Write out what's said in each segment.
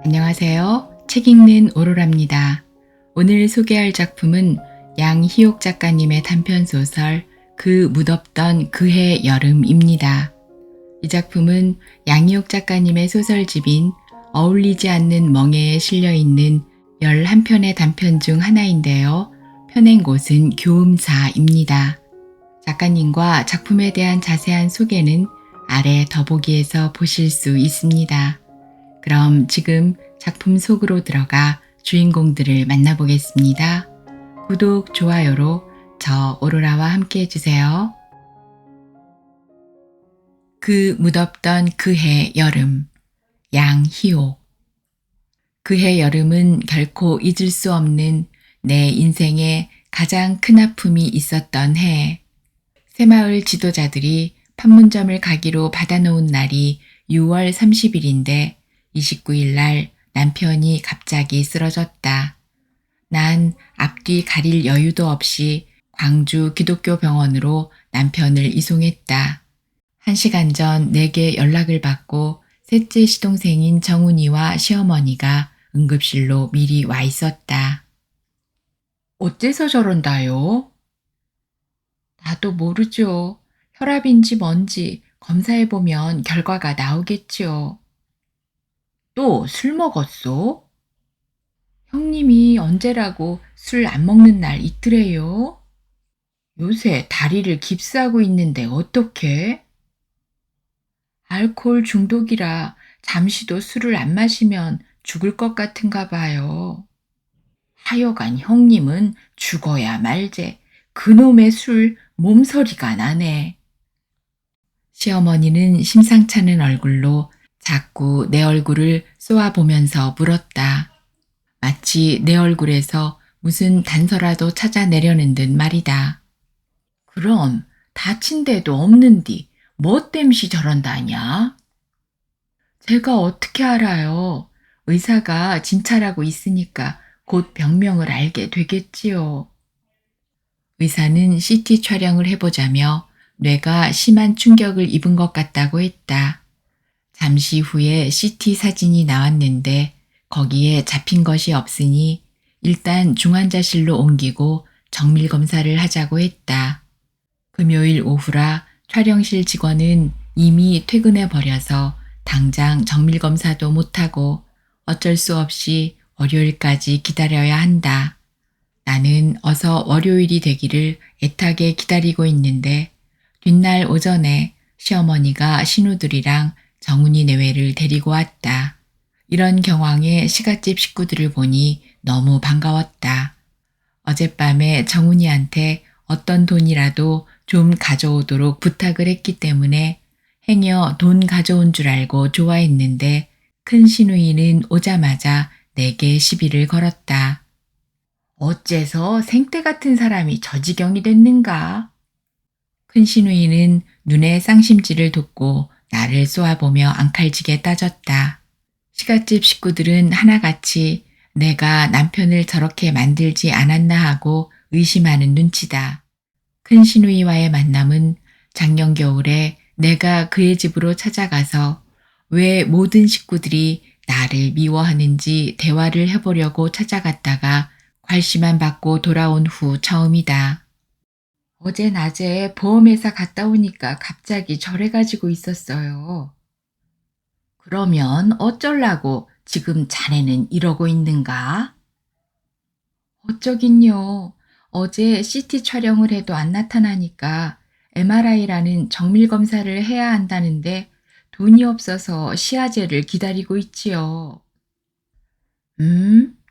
안녕하세요. 책 읽는 오로라입니다. 오늘 소개할 작품은 양희옥 작가님의 단편소설 그 무덥던 그해 여름입니다. 이 작품은 양희옥 작가님의 소설집인 어울리지 않는 멍에에 실려있는 11편의 단편 중 하나인데요. 펴낸 곳은 교음사입니다. 작가님과 작품에 대한 자세한 소개는 아래 더보기에서 보실 수 있습니다. 그럼 지금 작품 속으로 들어가 주인공들을 만나보겠습니다. 구독, 좋아요로 저 오로라와 함께 해주세요. 그 무덥던 그해 여름, 양희옥. 그해 여름은 결코 잊을 수 없는 내 인생에 가장 큰 아픔이 있었던 해. 새마을 지도자들이 판문점을 가기로 받아놓은 날이 6월 30일인데 29일 날 남편이 갑자기 쓰러졌다. 난 앞뒤 가릴 여유도 없이 광주 기독교 병원으로 남편을 이송했다. 1시간 전 내게 연락을 받고 셋째 시동생인 정훈이와 시어머니가 응급실로 미리 와 있었다. 어째서 저런다요? 나도 모르죠. 혈압인지 뭔지 검사해보면 결과가 나오겠지요. 또 술 먹었어? 형님이 언제라고 술 안 먹는 날 있더래요. 요새 다리를 깁스하고 있는데 어떡해? 알코올 중독이라 잠시도 술을 안 마시면 죽을 것 같은가 봐요. 하여간 형님은 죽어야 말제. 그놈의 술 몸서리가 나네. 시어머니는 심상찮은 얼굴로 자꾸 내 얼굴을 쏘아보면서 물었다. 마치 내 얼굴에서 무슨 단서라도 찾아내려는 듯 말이다. 그럼 다친 데도 없는디 뭐 땜시 저런다냐? 제가 어떻게 알아요? 의사가 진찰하고 있으니까 곧 병명을 알게 되겠지요. 의사는 CT 촬영을 해보자며 뇌가 심한 충격을 입은 것 같다고 했다. 잠시 후에 CT 사진이 나왔는데 거기에 잡힌 것이 없으니 일단 중환자실로 옮기고 정밀 검사를 하자고 했다. 금요일 오후라 촬영실 직원은 이미 퇴근해 버려서 당장 정밀 검사도 못하고 어쩔 수 없이 월요일까지 기다려야 한다. 나는 어서 월요일이 되기를 애타게 기다리고 있는데 뒷날 오전에 시어머니가 신우들이랑 정훈이 내외를 데리고 왔다. 이런 경황에 시갓집 식구들을 보니 너무 반가웠다. 어젯밤에 정훈이한테 어떤 돈이라도 좀 가져오도록 부탁을 했기 때문에 행여 돈 가져온 줄 알고 좋아했는데 큰 시누이는 오자마자 내게 시비를 걸었다. 어째서 생떼 같은 사람이 저 지경이 됐는가? 큰 시누이는 눈에 쌍심지를 돋고 나를 쏘아보며 앙칼지게 따졌다. 시갓집 식구들은 하나같이 내가 남편을 저렇게 만들지 않았나 하고 의심하는 눈치다. 큰 시누이와의 만남은 작년 겨울에 내가 그의 집으로 찾아가서 왜 모든 식구들이 나를 미워하는지 대화를 해보려고 찾아갔다가 괄시만 받고 돌아온 후 처음이다. 어제 낮에 보험회사 갔다 오니까 갑자기 절해가지고 있었어요. 그러면 어쩌려고 지금 자네는 이러고 있는가? 어쩌긴요. 어제 CT 촬영을 해도 안 나타나니까 MRI라는 정밀 검사를 해야 한다는데 돈이 없어서 시아제를 기다리고 있지요.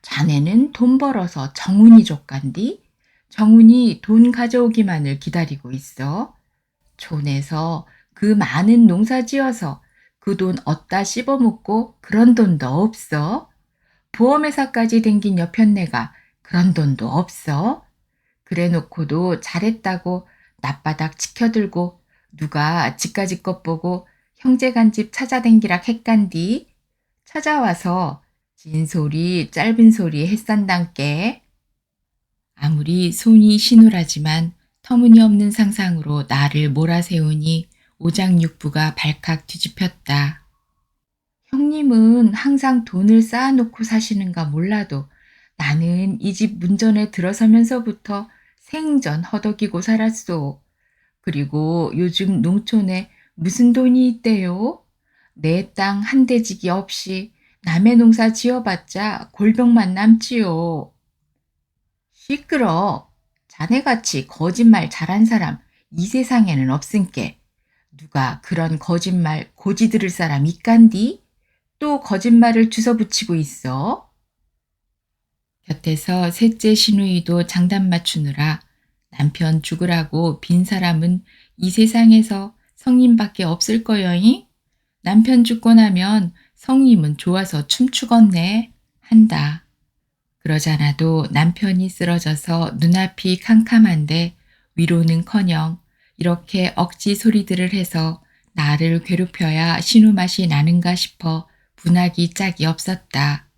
자네는 돈 벌어서 정훈이 족간디? 정훈이 돈 가져오기만을 기다리고 있어. 촌에서 그 많은 농사 지어서 그 돈 어디다 씹어먹고 그런 돈도 없어. 보험회사까지 댕긴 여편네가 그런 돈도 없어. 그래놓고도 잘했다고 낯바닥 치켜들고 누가 지까지 것 보고 형제간 집 찾아댕기라 했간디. 찾아와서 진소리 짧은 소리 했산단께. 아무리 손이 시누라지만 터무니없는 상상으로 나를 몰아세우니 오장육부가 발칵 뒤집혔다. 형님은 항상 돈을 쌓아놓고 사시는가 몰라도 나는 이 집 문전에 들어서면서부터 생전 허덕이고 살았소. 그리고 요즘 농촌에 무슨 돈이 있대요? 내 땅 한 대지기 없이 남의 농사 지어봤자 골병만 남지요. 시끄러. 자네같이 거짓말 잘한 사람 이 세상에는 없은께. 누가 그런 거짓말 고지 들을 사람 있간디? 또 거짓말을 주워 붙이고 있어? 곁에서 셋째 시누이도 장단 맞추느라 남편 죽으라고 빈 사람은 이 세상에서 성님밖에 없을 거여잉? 남편 죽고 나면 성님은 좋아서 춤추겠네 한다. 그러잖아도 남편이 쓰러져서 눈앞이 캄캄한데 위로는커녕 이렇게 억지 소리들을 해서 나를 괴롭혀야 신우맛이 나는가 싶어 분하기 짝이 없었다.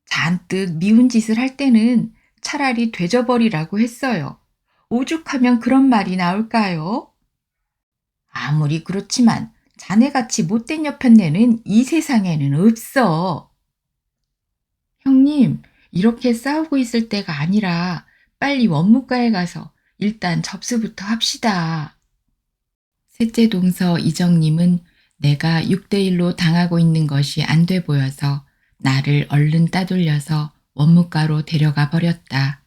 잔뜩 미운 짓을 할 때는 차라리 되져버리라고 했어요. 오죽하면 그런 말이 나올까요? 아무리 그렇지만 자네같이 못된 여편네는 이 세상에는 없어. 형님, 이렇게 싸우고 있을 때가 아니라 빨리 원무과에 가서 일단 접수부터 합시다. 셋째 동서 이정님은 내가 6대1로 당하고 있는 것이 안 돼 보여서 나를 얼른 따돌려서 원무과로 데려가 버렸다.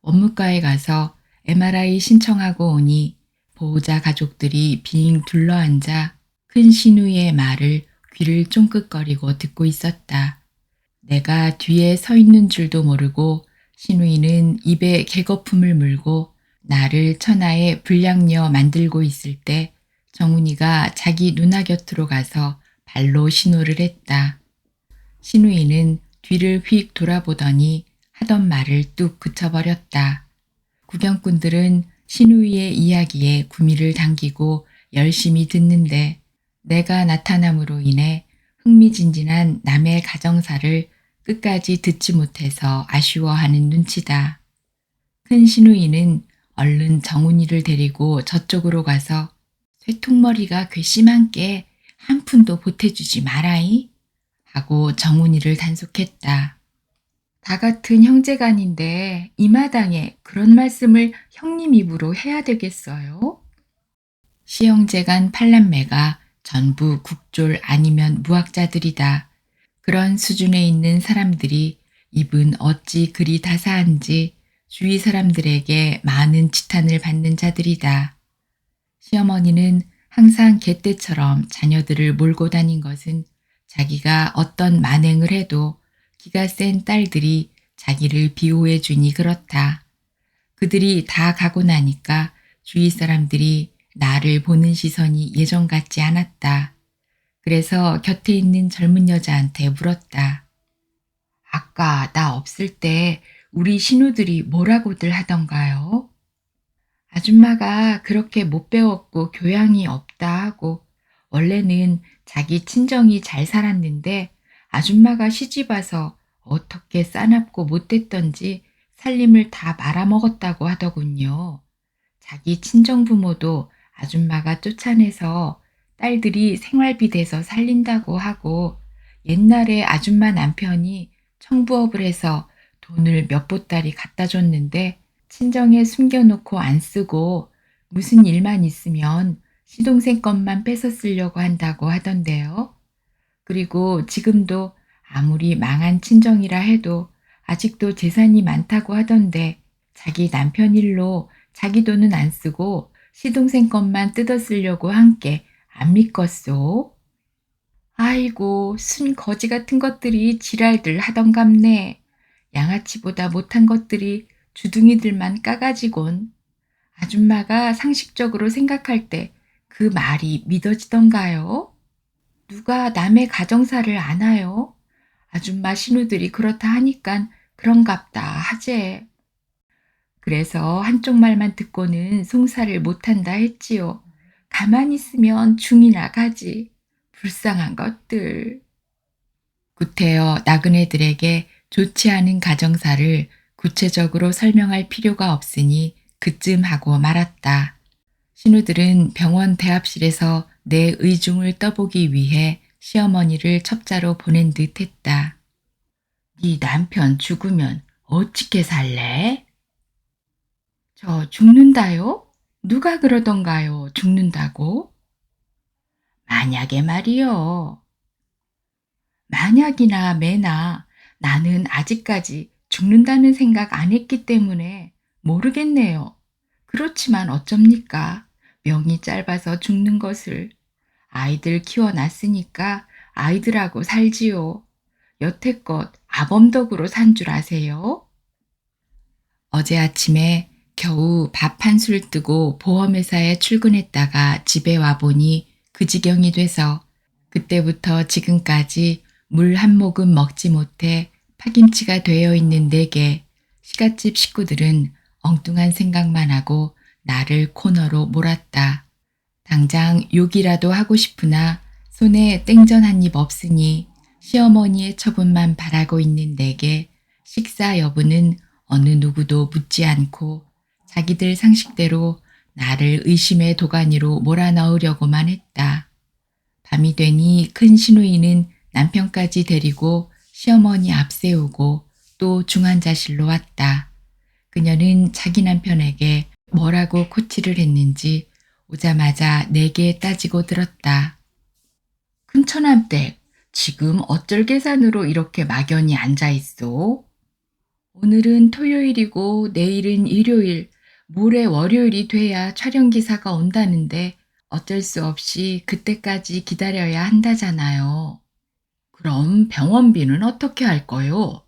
원무과에 가서 MRI 신청하고 오니 보호자 가족들이 빙 둘러앉아 큰 시누이의 말을 귀를 쫑긋거리고 듣고 있었다. 내가 뒤에 서 있는 줄도 모르고 시누이는 입에 개거품을 물고 나를 천하의 불량녀 만들고 있을 때 정훈이가 자기 누나 곁으로 가서 발로 신호를 했다. 시누이는 뒤를 휙 돌아보더니 하던 말을 뚝 그쳐버렸다. 구경꾼들은 시누이의 이야기에 구미를 당기고 열심히 듣는데 내가 나타남으로 인해 흥미진진한 남의 가정사를 끝까지 듣지 못해서 아쉬워하는 눈치다. 큰 시누이는 얼른 정훈이를 데리고 저쪽으로 가서 쇠통머리가 괘씸한께 한 푼도 보태주지 마라이 하고 정훈이를 단속했다. 다 같은 형제간인데 이 마당에 그런 말씀을 형님 입으로 해야 되겠어요? 시형제간 팔남매가 전부 국졸 아니면 무학자들이다. 그런 수준에 있는 사람들이 입은 어찌 그리 다사한지 주위 사람들에게 많은 지탄을 받는 자들이다. 시어머니는 항상 개떼처럼 자녀들을 몰고 다닌 것은 자기가 어떤 만행을 해도 기가 센 딸들이 자기를 비호해 주니 그렇다. 그들이 다 가고 나니까 주위 사람들이 나를 보는 시선이 예전 같지 않았다. 그래서 곁에 있는 젊은 여자한테 물었다. 아까 나 없을 때 우리 신우들이 뭐라고들 하던가요? 아줌마가 그렇게 못 배웠고 교양이 없다 하고 원래는 자기 친정이 잘 살았는데 아줌마가 시집와서 어떻게 싸납고 못됐던지 살림을 다 말아먹었다고 하더군요. 자기 친정 부모도 아줌마가 쫓아내서 딸들이 생활비 대서 살린다고 하고 옛날에 아줌마 남편이 청부업을 해서 돈을 몇 보따리 갖다 줬는데 친정에 숨겨놓고 안 쓰고 무슨 일만 있으면 시동생 것만 뺏어 쓰려고 한다고 하던데요. 그리고 지금도 아무리 망한 친정이라 해도 아직도 재산이 많다고 하던데 자기 남편 일로 자기 돈은 안 쓰고 시동생 것만 뜯어 쓰려고 한 게 안 믿겠소? 아이고, 순 거지 같은 것들이 지랄들 하던갑네. 양아치보다 못한 것들이 주둥이들만 까가지곤. 아줌마가 상식적으로 생각할 때 그 말이 믿어지던가요? 누가 남의 가정사를 아나요? 아줌마 신우들이 그렇다 하니깐 그런갑다 하제. 그래서 한쪽 말만 듣고는 송사를 못한다 했지요. 가만히 있으면 중이나 가지. 불쌍한 것들. 구태여 나그네들에게 좋지 않은 가정사를 구체적으로 설명할 필요가 없으니 그쯤 하고 말았다. 신우들은 병원 대합실에서 내 의중을 떠보기 위해 시어머니를 첩자로 보낸 듯 했다. 네 남편 죽으면 어떻게 살래? 저 죽는다요? 누가 그러던가요? 죽는다고? 만약에 말이요. 만약이나 매나 나는 아직까지 죽는다는 생각 안 했기 때문에 모르겠네요. 그렇지만 어쩝니까? 명이 짧아서 죽는 것을. 아이들 키워놨으니까 아이들하고 살지요. 여태껏 아범덕으로 산 줄 아세요? 어제 아침에 겨우 밥 한 술 뜨고 보험회사에 출근했다가 집에 와보니 그 지경이 돼서 그때부터 지금까지 물 한 모금 먹지 못해 파김치가 되어 있는 내게 시갓집 식구들은 엉뚱한 생각만 하고 나를 코너로 몰았다. 당장 욕이라도 하고 싶으나 손에 땡전 한 입 없으니 시어머니의 처분만 바라고 있는 내게 식사 여부는 어느 누구도 묻지 않고 자기들 상식대로 나를 의심의 도가니로 몰아넣으려고만 했다. 밤이 되니 큰 시누이는 남편까지 데리고 시어머니 앞세우고 또 중환자실로 왔다. 그녀는 자기 남편에게 뭐라고 코치를 했는지 오자마자 내게 따지고 들었다. 큰처남댁, 지금 어쩔 계산으로 이렇게 막연히 앉아있어? 오늘은 토요일이고 내일은 일요일, 모레 월요일이 돼야 촬영 기사가 온다는데 어쩔 수 없이 그때까지 기다려야 한다잖아요. 그럼 병원비는 어떻게 할 거요?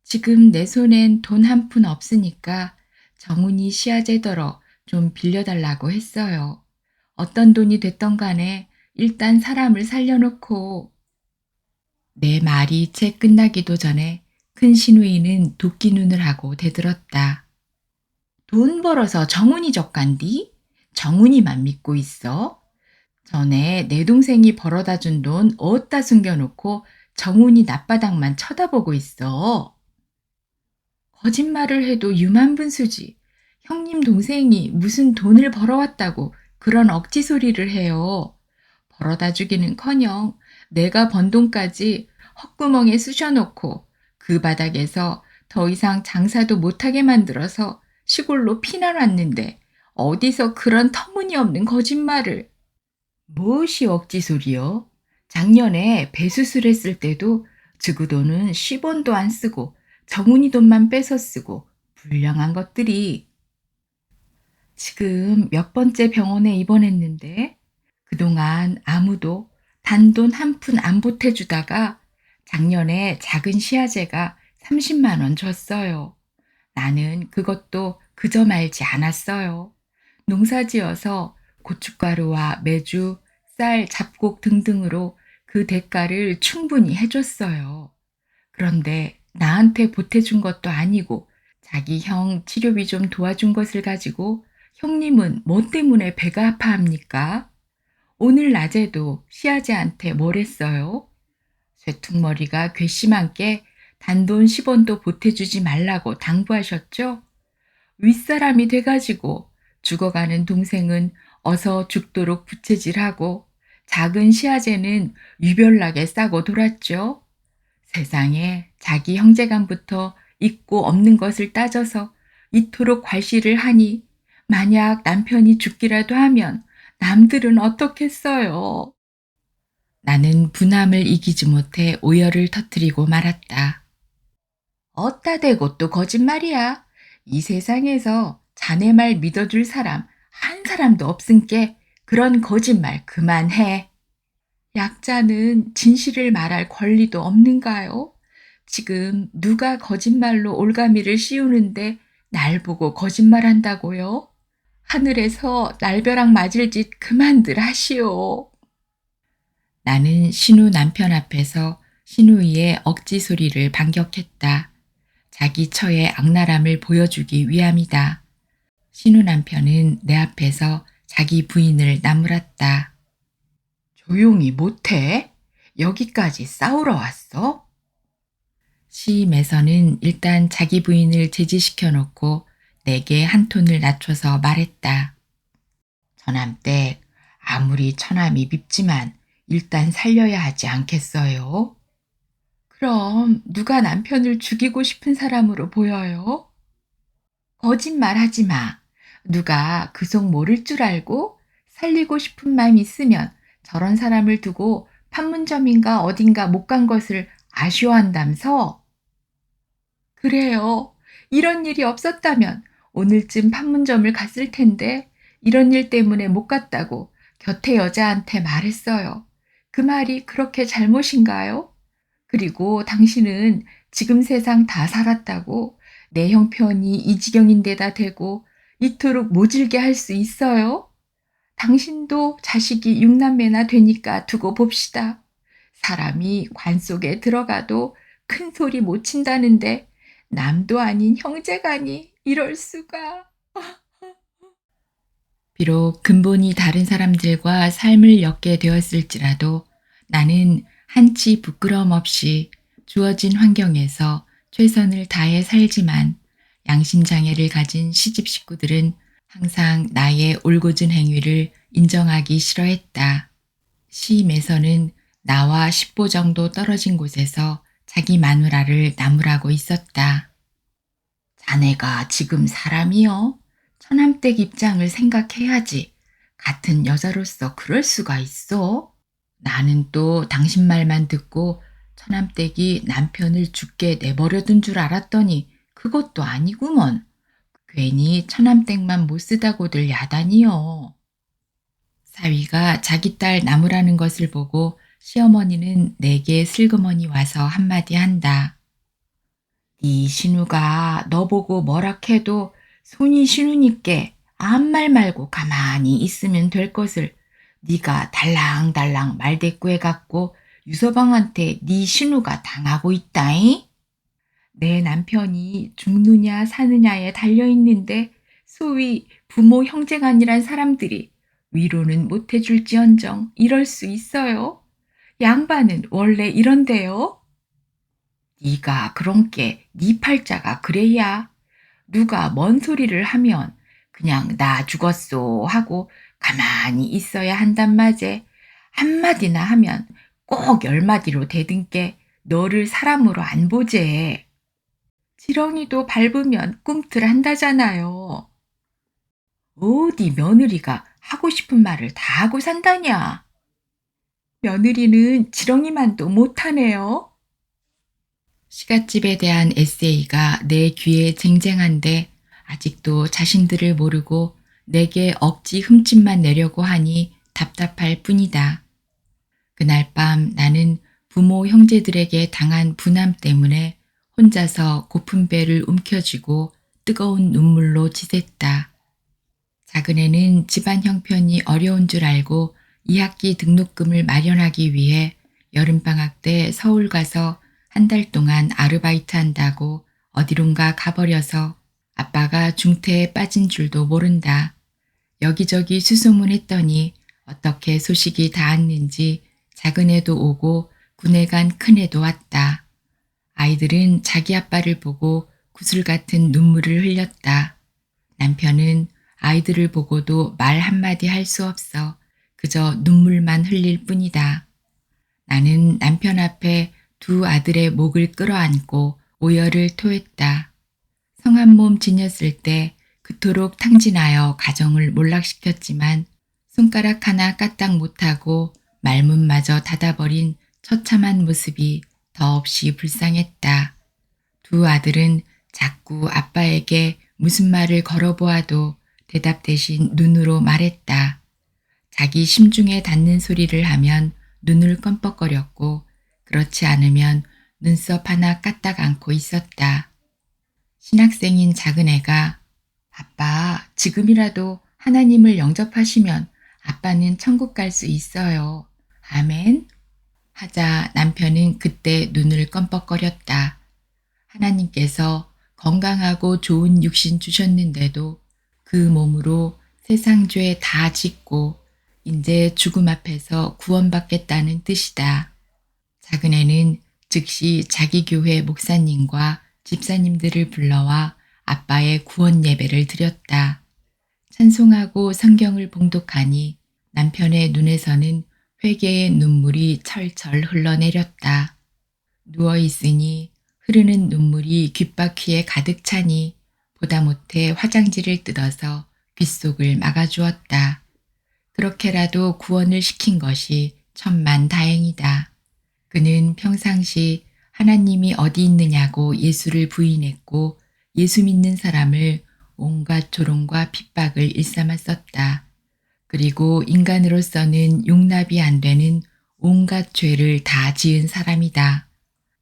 지금 내 손엔 돈 한 푼 없으니까 정훈이 시아제더러 좀 빌려달라고 했어요. 어떤 돈이 됐던 간에 일단 사람을 살려놓고. 내 말이 채 끝나기도 전에 큰 시누이는 도끼 눈을 하고 대들었다. 돈 벌어서 정훈이 져간디? 정훈이만 믿고 있어? 전에 내 동생이 벌어다 준 돈 어디다 숨겨놓고 정훈이 낮바닥만 쳐다보고 있어. 거짓말을 해도 유만분수지. 형님 동생이 무슨 돈을 벌어왔다고 그런 억지 소리를 해요. 벌어다 주기는커녕 내가 번 돈까지 헛구멍에 쑤셔놓고 그 바닥에서 더 이상 장사도 못하게 만들어서 시골로 피난 왔는데 어디서 그런 터무니없는 거짓말을. 무엇이 억지 소리요? 작년에 배수술 했을 때도 지구돈은 10원도 안 쓰고 정훈이 돈만 뺏어 쓰고 불량한 것들이. 지금 몇 번째 병원에 입원했는데 그동안 아무도 단돈 한 푼 안 보태주다가 작년에 작은 시아제가 30만 원 줬어요. 나는 그것도 그저 말지 않았어요. 농사지어서 고춧가루와 메주, 쌀, 잡곡 등등으로 그 대가를 충분히 해줬어요. 그런데 나한테 보태준 것도 아니고 자기 형 치료비 좀 도와준 것을 가지고 형님은 뭐 때문에 배가 아파합니까? 오늘 낮에도 시아제한테 뭘 했어요? 쇠퉁머리가 괘씸한 게 단돈 10원도 보태주지 말라고 당부하셨죠? 윗사람이 돼가지고 죽어가는 동생은 어서 죽도록 부채질하고 작은 시아제는 유별나게 싸고 돌았죠. 세상에 자기 형제간부터 있고 없는 것을 따져서 이토록 괄시를 하니 만약 남편이 죽기라도 하면 남들은 어떻겠어요? 나는 분함을 이기지 못해 오열을 터뜨리고 말았다. 어따 대고 또 거짓말이야. 이 세상에서 자네 말 믿어줄 사람 한 사람도 없은께 그런 거짓말 그만해. 약자는 진실을 말할 권리도 없는가요? 지금 누가 거짓말로 올가미를 씌우는데 날 보고 거짓말한다고요? 하늘에서 날벼락 맞을 짓 그만들 하시오. 나는 신우 남편 앞에서 신우이의 억지 소리를 반격했다. 자기 처의 악랄함을 보여주기 위함이다. 신우 남편은 내 앞에서 자기 부인을 나무랐다. 조용히 못해? 여기까지 싸우러 왔어? 시임에서는 일단 자기 부인을 제지시켜 놓고 내게 한 톤을 낮춰서 말했다. 처남댁, 아무리 처남이 밉지만 일단 살려야 하지 않겠어요? 그럼 누가 남편을 죽이고 싶은 사람으로 보여요? 거짓말 하지 마. 누가 그 속 모를 줄 알고 살리고 싶은 마음 있으면 저런 사람을 두고 판문점인가 어딘가 못 간 것을 아쉬워한담서? 그래요. 이런 일이 없었다면 오늘쯤 판문점을 갔을 텐데 이런 일 때문에 못 갔다고 곁에 여자한테 말했어요. 그 말이 그렇게 잘못인가요? 그리고 당신은 지금 세상 다 살았다고 내 형편이 이 지경인데다 대고 이토록 모질게 할 수 있어요? 당신도 자식이 육남매나 되니까 두고 봅시다. 사람이 관 속에 들어가도 큰 소리 못 친다는데 남도 아닌 형제가니 이럴 수가. 비록 근본이 다른 사람들과 삶을 엮게 되었을지라도 나는 한치 부끄러움 없이 주어진 환경에서 최선을 다해 살지만 양심장애를 가진 시집 식구들은 항상 나의 올곧은 행위를 인정하기 싫어했다. 시임에서는 나와 10보 정도 떨어진 곳에서 자기 마누라를 나무라고 있었다. 자네가 지금 사람이여? 처남댁 입장을 생각해야지. 같은 여자로서 그럴 수가 있어? 나는 또 당신 말만 듣고 처남댁이 남편을 죽게 내버려둔 줄 알았더니 그것도 아니구먼. 괜히 처남댁만 못 쓰다고들 야단이여. 사위가 자기 딸 나무라는 것을 보고 시어머니는 내게 슬그머니 와서 한마디 한다. 네 신우가 너보고 뭐라 해도 손이 신우니께 아무 말 말고 가만히 있으면 될 것을 네가 달랑달랑 말대꾸해갖고 유서방한테 네 신우가 당하고 있다잉? 내 남편이 죽느냐 사느냐에 달려있는데 소위 부모 형제간이란 사람들이 위로는 못해줄지언정 이럴 수 있어요? 양반은 원래 이런데요? 네가 그런께 네 팔자가 그래야 누가 뭔 소리를 하면 그냥 나 죽었소 하고 가만히 있어야 한단 말제. 한마디나 하면 꼭 열마디로 대든께 너를 사람으로 안 보제. 지렁이도 밟으면 꿈틀한다잖아요. 어디 며느리가 하고 싶은 말을 다 하고 산다냐. 며느리는 지렁이만도 못하네요. 시갓집에 대한 에세이가 내 귀에 쟁쟁한데 아직도 자신들을 모르고 내게 억지 흠집만 내려고 하니 답답할 뿐이다. 그날 밤 나는 부모 형제들에게 당한 분함 때문에 혼자서 고픈 배를 움켜쥐고 뜨거운 눈물로 지샜다. 작은애는 집안 형편이 어려운 줄 알고 2학기 등록금을 마련하기 위해 여름방학 때 서울 가서 한 달 동안 아르바이트 한다고 어디론가 가버려서 아빠가 중태에 빠진 줄도 모른다. 여기저기 수소문했더니 어떻게 소식이 닿았는지 작은애도 오고 군에 간 큰애도 왔다. 아이들은 자기 아빠를 보고 구슬 같은 눈물을 흘렸다. 남편은 아이들을 보고도 말 한마디 할 수 없어 그저 눈물만 흘릴 뿐이다. 나는 남편 앞에 두 아들의 목을 끌어안고 오열을 토했다. 성한 몸 지녔을 때 그토록 탕진하여 가정을 몰락시켰지만 손가락 하나 까딱 못하고 말문마저 닫아버린 처참한 모습이 더없이 불쌍했다. 두 아들은 자꾸 아빠에게 무슨 말을 걸어보아도 대답 대신 눈으로 말했다. 자기 심중에 닿는 소리를 하면 눈을 껌뻑거렸고 그렇지 않으면 눈썹 하나 까딱 않고 있었다. 신학생인 작은애가 아빠 지금이라도 하나님을 영접하시면 아빠는 천국 갈 수 있어요. 아멘. 하자 남편은 그때 눈을 껌뻑거렸다. 하나님께서 건강하고 좋은 육신 주셨는데도 그 몸으로 세상 죄 다 짓고 이제 죽음 앞에서 구원받겠다는 뜻이다. 작은애는 즉시 자기 교회 목사님과 집사님들을 불러와 아빠의 구원 예배를 드렸다. 찬송하고 성경을 봉독하니 남편의 눈에서는 회개의 눈물이 철철 흘러내렸다. 누워있으니 흐르는 눈물이 귓바퀴에 가득 차니 보다 못해 화장지를 뜯어서 귓속을 막아주었다. 그렇게라도 구원을 시킨 것이 천만 다행이다. 그는 평상시 하나님이 어디 있느냐고 예수를 부인했고 예수 믿는 사람을 온갖 조롱과 핍박을 일삼았었다. 그리고 인간으로서는 용납이 안 되는 온갖 죄를 다 지은 사람이다.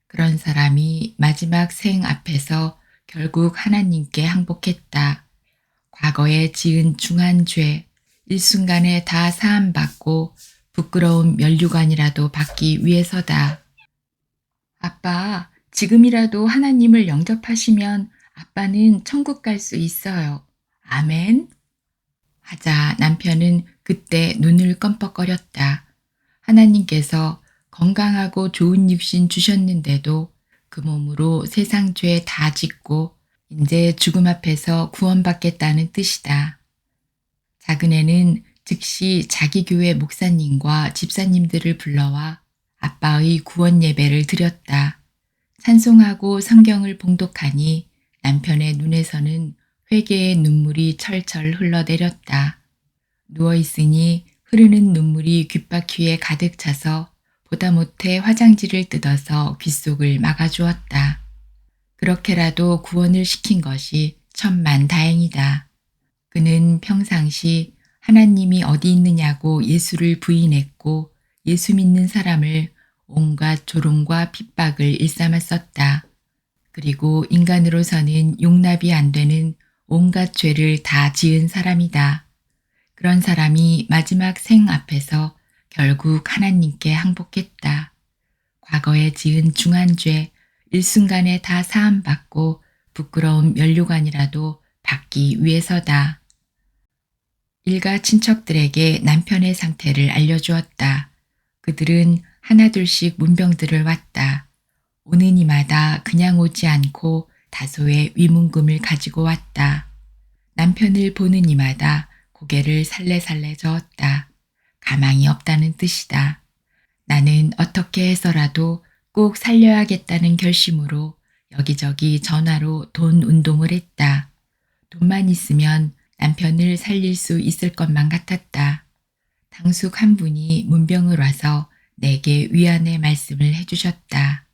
그런 사람이 마지막 생 앞에서 결국 하나님께 항복했다. 과거에 지은 중한 죄, 일순간에 다 사함받고 부끄러운 면류관이라도 받기 위해서다. 아빠, 지금이라도 하나님을 영접하시면 아빠는 천국 갈 수 있어요. 아멘. 하자 남편은 그때 눈을 껌뻑거렸다. 하나님께서 건강하고 좋은 육신 주셨는데도 그 몸으로 세상 죄 다 짓고 이제 죽음 앞에서 구원받겠다는 뜻이다. 작은애는 즉시 자기 교회 목사님과 집사님들을 불러와 아빠의 구원 예배를 드렸다. 찬송하고 성경을 봉독하니 남편의 눈에서는 회개의 눈물이 철철 흘러내렸다. 누워있으니 흐르는 눈물이 귓바퀴에 가득 차서 보다 못해 화장지를 뜯어서 귓속을 막아주었다. 그렇게라도 구원을 시킨 것이 천만 다행이다. 그는 평상시 하나님이 어디 있느냐고 예수를 부인했고 예수 믿는 사람을 온갖 조롱과 핍박을 일삼았었다. 그리고 인간으로서는 용납이 안 되는 온갖 죄를 다 지은 사람이다. 그런 사람이 마지막 생 앞에서 결국 하나님께 항복했다. 과거에 지은 중한 죄, 일순간에 다 사함받고 부끄러운 면류관이라도 받기 위해서다. 일가 친척들에게 남편의 상태를 알려주었다. 그들은 하나둘씩 문병들을 왔다. 오는 이마다 그냥 오지 않고 다소의 위문금을 가지고 왔다. 남편을 보는 이마다 고개를 살래살래 저었다. 가망이 없다는 뜻이다. 나는 어떻게 해서라도 꼭 살려야겠다는 결심으로 여기저기 전화로 돈 운동을 했다. 돈만 있으면 남편을 살릴 수 있을 것만 같았다. 당숙 한 분이 문병을 와서 내게 위안의 말씀을 해주셨다.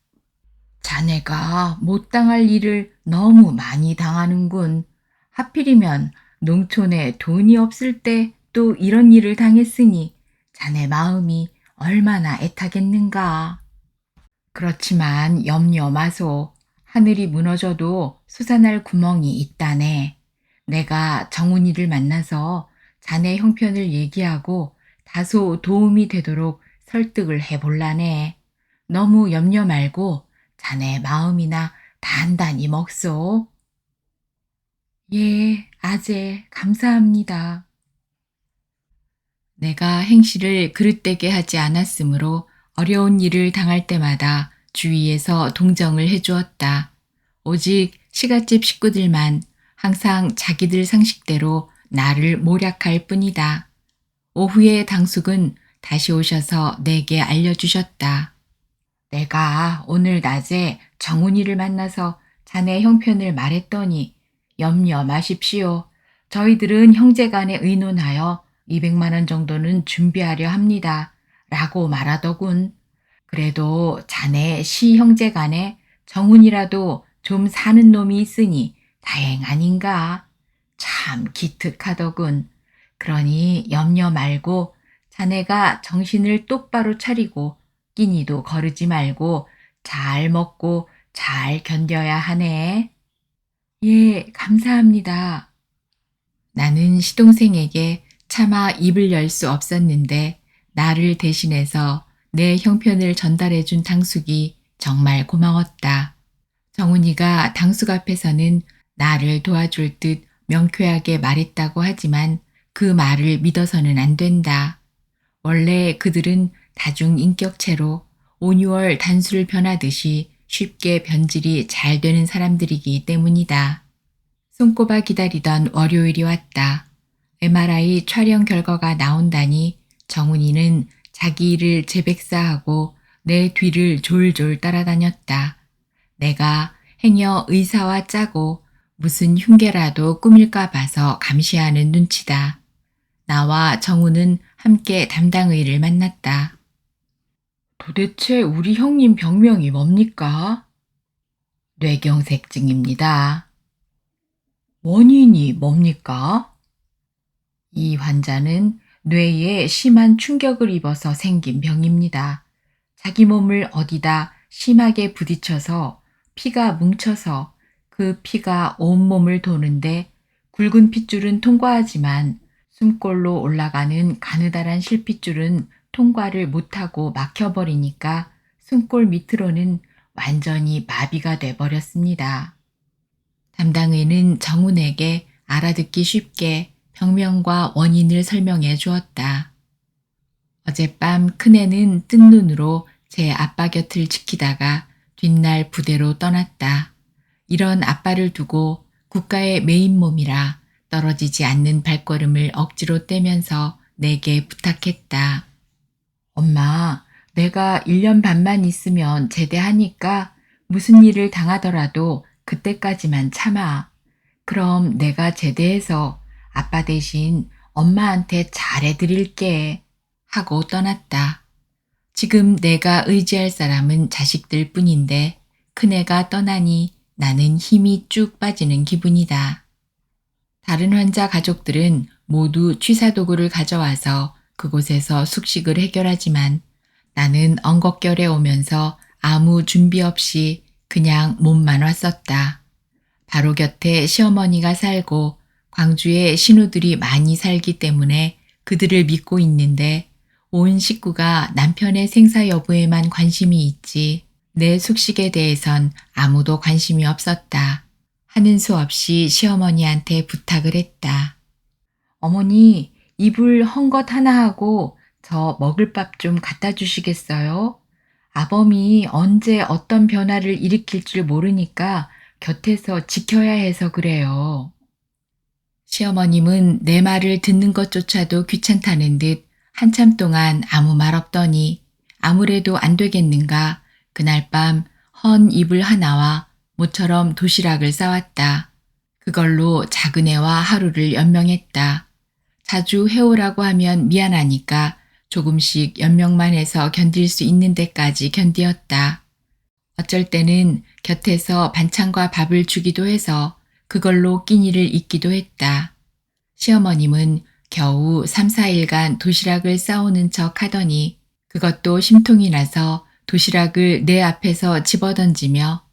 자네가 못 당할 일을 너무 많이 당하는군. 하필이면 농촌에 돈이 없을 때 또 이런 일을 당했으니 자네 마음이 얼마나 애타겠는가. 그렇지만 염려 마소. 하늘이 무너져도 솟아날 구멍이 있다네. 내가 정훈이를 만나서 자네 형편을 얘기하고 다소 도움이 되도록 설득을 해볼라네. 너무 염려 말고 자네 마음이나 단단히 먹소. 예, 아재, 감사합니다. 내가 행실을 그릇되게 하지 않았으므로 어려운 일을 당할 때마다 주위에서 동정을 해주었다. 오직 시갓집 식구들만 항상 자기들 상식대로 나를 모략할 뿐이다. 오후에 당숙은 다시 오셔서 내게 알려주셨다. 내가 오늘 낮에 정훈이를 만나서 자네 형편을 말했더니 염려 마십시오. 저희들은 형제간에 의논하여 200만 원 정도는 준비하려 합니다. 라고 말하더군. 그래도 자네 시형제간에 정훈이라도 좀 사는 놈이 있으니 다행 아닌가. 참 기특하더군. 그러니 염려 말고 자네가 정신을 똑바로 차리고 끼니도 거르지 말고 잘 먹고 잘 견뎌야 하네. 예, 감사합니다. 나는 시동생에게 차마 입을 열 수 없었는데 나를 대신해서 내 형편을 전달해 준 당숙이 정말 고마웠다. 정훈이가 당숙 앞에서는 나를 도와줄 듯 명쾌하게 말했다고 하지만 그 말을 믿어서는 안 된다. 원래 그들은 다중인격체로 온유월 단수를 변하듯이 쉽게 변질이 잘 되는 사람들이기 때문이다. 손꼽아 기다리던 월요일이 왔다. MRI 촬영 결과가 나온다니 정훈이는 자기 일을 재백사하고 내 뒤를 졸졸 따라다녔다. 내가 행여 의사와 짜고 무슨 흉계라도 꾸밀까 봐서 감시하는 눈치다. 나와 정우는 함께 담당의를 만났다. 도대체 우리 형님 병명이 뭡니까? 뇌경색증입니다. 원인이 뭡니까? 이 환자는 뇌에 심한 충격을 입어서 생긴 병입니다. 자기 몸을 어디다 심하게 부딪혀서 피가 뭉쳐서 그 피가 온몸을 도는데 굵은 핏줄은 통과하지만 숨골로 올라가는 가느다란 실핏줄은 통과를 못하고 막혀버리니까 숨골 밑으로는 완전히 마비가 돼버렸습니다. 담당의는 정훈에게 알아듣기 쉽게 병명과 원인을 설명해 주었다. 어젯밤 큰애는 뜬 눈으로 제 아빠 곁을 지키다가 뒷날 부대로 떠났다. 이런 아빠를 두고 국가의 메인 몸이라 떨어지지 않는 발걸음을 억지로 떼면서 내게 부탁했다. 엄마, 내가 1년 반만 있으면 제대하니까 무슨 일을 당하더라도 그때까지만 참아. 그럼 내가 제대해서 아빠 대신 엄마한테 잘해드릴게. 하고 떠났다. 지금 내가 의지할 사람은 자식들 뿐인데 큰애가 떠나니 나는 힘이 쭉 빠지는 기분이다. 다른 환자 가족들은 모두 취사도구를 가져와서 그곳에서 숙식을 해결하지만 나는 엉겁결에 오면서 아무 준비 없이 그냥 몸만 왔었다. 바로 곁에 시어머니가 살고 광주에 신우들이 많이 살기 때문에 그들을 믿고 있는데 온 식구가 남편의 생사 여부에만 관심이 있지 내 숙식에 대해선 아무도 관심이 없었다. 하는 수 없이 시어머니한테 부탁을 했다. 어머니, 이불 헝겊 하나 하고 저 먹을 밥 좀 갖다 주시겠어요? 아범이 언제 어떤 변화를 일으킬 줄 모르니까 곁에서 지켜야 해서 그래요. 시어머님은 내 말을 듣는 것조차도 귀찮다는 듯 한참 동안 아무 말 없더니 아무래도 안 되겠는가 그날 밤 헌 이불 하나와 모처럼 도시락을 싸왔다. 그걸로 작은 애와 하루를 연명했다. 자주 해오라고 하면 미안하니까 조금씩 연명만 해서 견딜 수 있는 데까지 견디었다. 어쩔 때는 곁에서 반찬과 밥을 주기도 해서 그걸로 끼니를 잇기도 했다. 시어머님은 겨우 3, 4일간 도시락을 싸오는 척 하더니 그것도 심통이 나서 도시락을 내 앞에서 집어던지며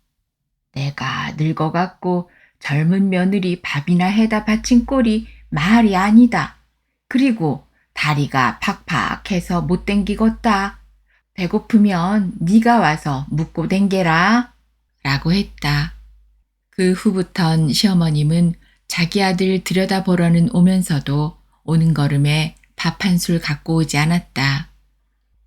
내가 늙어갖고 젊은 며느리 밥이나 해다 바친 꼴이 말이 아니다. 그리고 다리가 팍팍해서 못 댕기겄다. 배고프면 네가 와서 묻고 댕겨라. 라고 했다. 그 후부턴 시어머님은 자기 아들 들여다보러는 오면서도 오는 걸음에 밥 한 술 갖고 오지 않았다.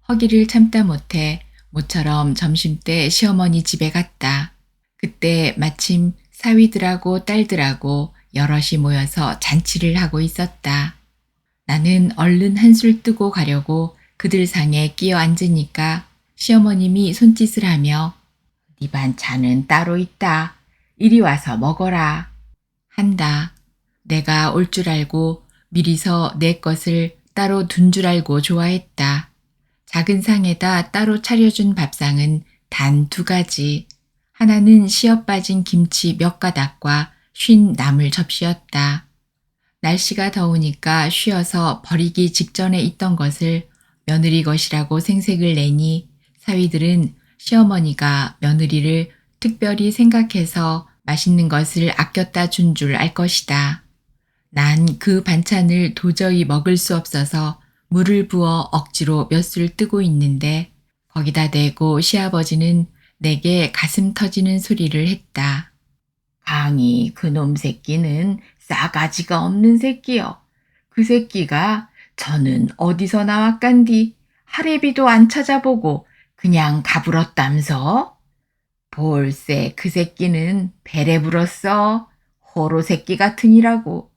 허기를 참다 못해 모처럼 점심때 시어머니 집에 갔다. 그때 마침 사위들하고 딸들하고 여럿이 모여서 잔치를 하고 있었다. 나는 얼른 한술 뜨고 가려고 그들 상에 끼어 앉으니까 시어머님이 손짓을 하며 네 반찬은 따로 있다. 이리 와서 먹어라. 한다. 내가 올 줄 알고 미리서 내 것을 따로 둔 줄 알고 좋아했다. 작은 상에다 따로 차려준 밥상은 단 2가지. 하나는 씨어 빠진 김치 몇 가닥과 쉰 나물 접시였다. 날씨가 더우니까 쉬어서 버리기 직전에 있던 것을 며느리 것이라고 생색을 내니 사위들은 시어머니가 며느리를 특별히 생각해서 맛있는 것을 아꼈다 준 줄 알 것이다. 난 그 반찬을 도저히 먹을 수 없어서 물을 부어 억지로 몇 술 뜨고 있는데 거기다 대고 시아버지는 내게 가슴 터지는 소리를 했다. 강희 그놈 새끼는 싸가지가 없는 새끼여. 그 새끼가 저는 어디서 나왔간디 하레비도 안 찾아보고 그냥 가불었담서? 볼세 그 새끼는 배래 불었어. 호로 새끼 같으니라고.